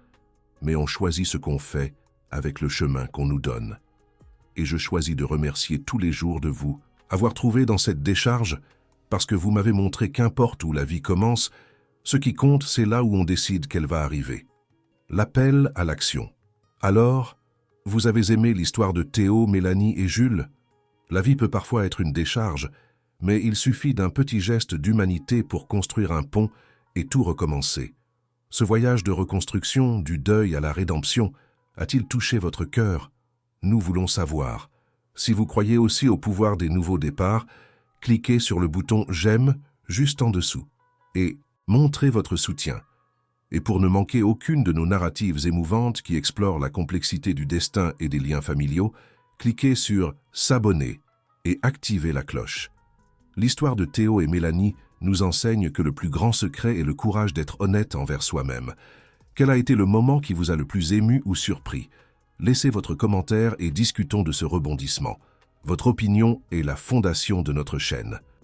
mais on choisit ce qu'on fait avec le chemin qu'on nous donne. Et je choisis de remercier tous les jours de vous avoir trouvé dans cette décharge, parce que vous m'avez montré qu'importe où la vie commence, ce qui compte, c'est là où on décide qu'elle va arriver. L'appel à l'action. Alors, vous avez aimé l'histoire de Théo, Mélanie et Jules? La vie peut parfois être une décharge, mais il suffit d'un petit geste d'humanité pour construire un pont et tout recommencer. Ce voyage de reconstruction, du deuil à la rédemption, a-t-il touché votre cœur? Nous voulons savoir. Si vous croyez aussi au pouvoir des nouveaux départs, cliquez sur le bouton « J'aime » juste en dessous et montrez votre soutien. Et pour ne manquer aucune de nos narratives émouvantes qui explorent la complexité du destin et des liens familiaux, cliquez sur « S'abonner » et activez la cloche. L'histoire de Théo et Mélanie nous enseigne que le plus grand secret est le courage d'être honnête envers soi-même. Quel a été le moment qui vous a le plus ému ou surpris? Laissez votre commentaire et discutons de ce rebondissement. Votre opinion est la fondation de notre chaîne.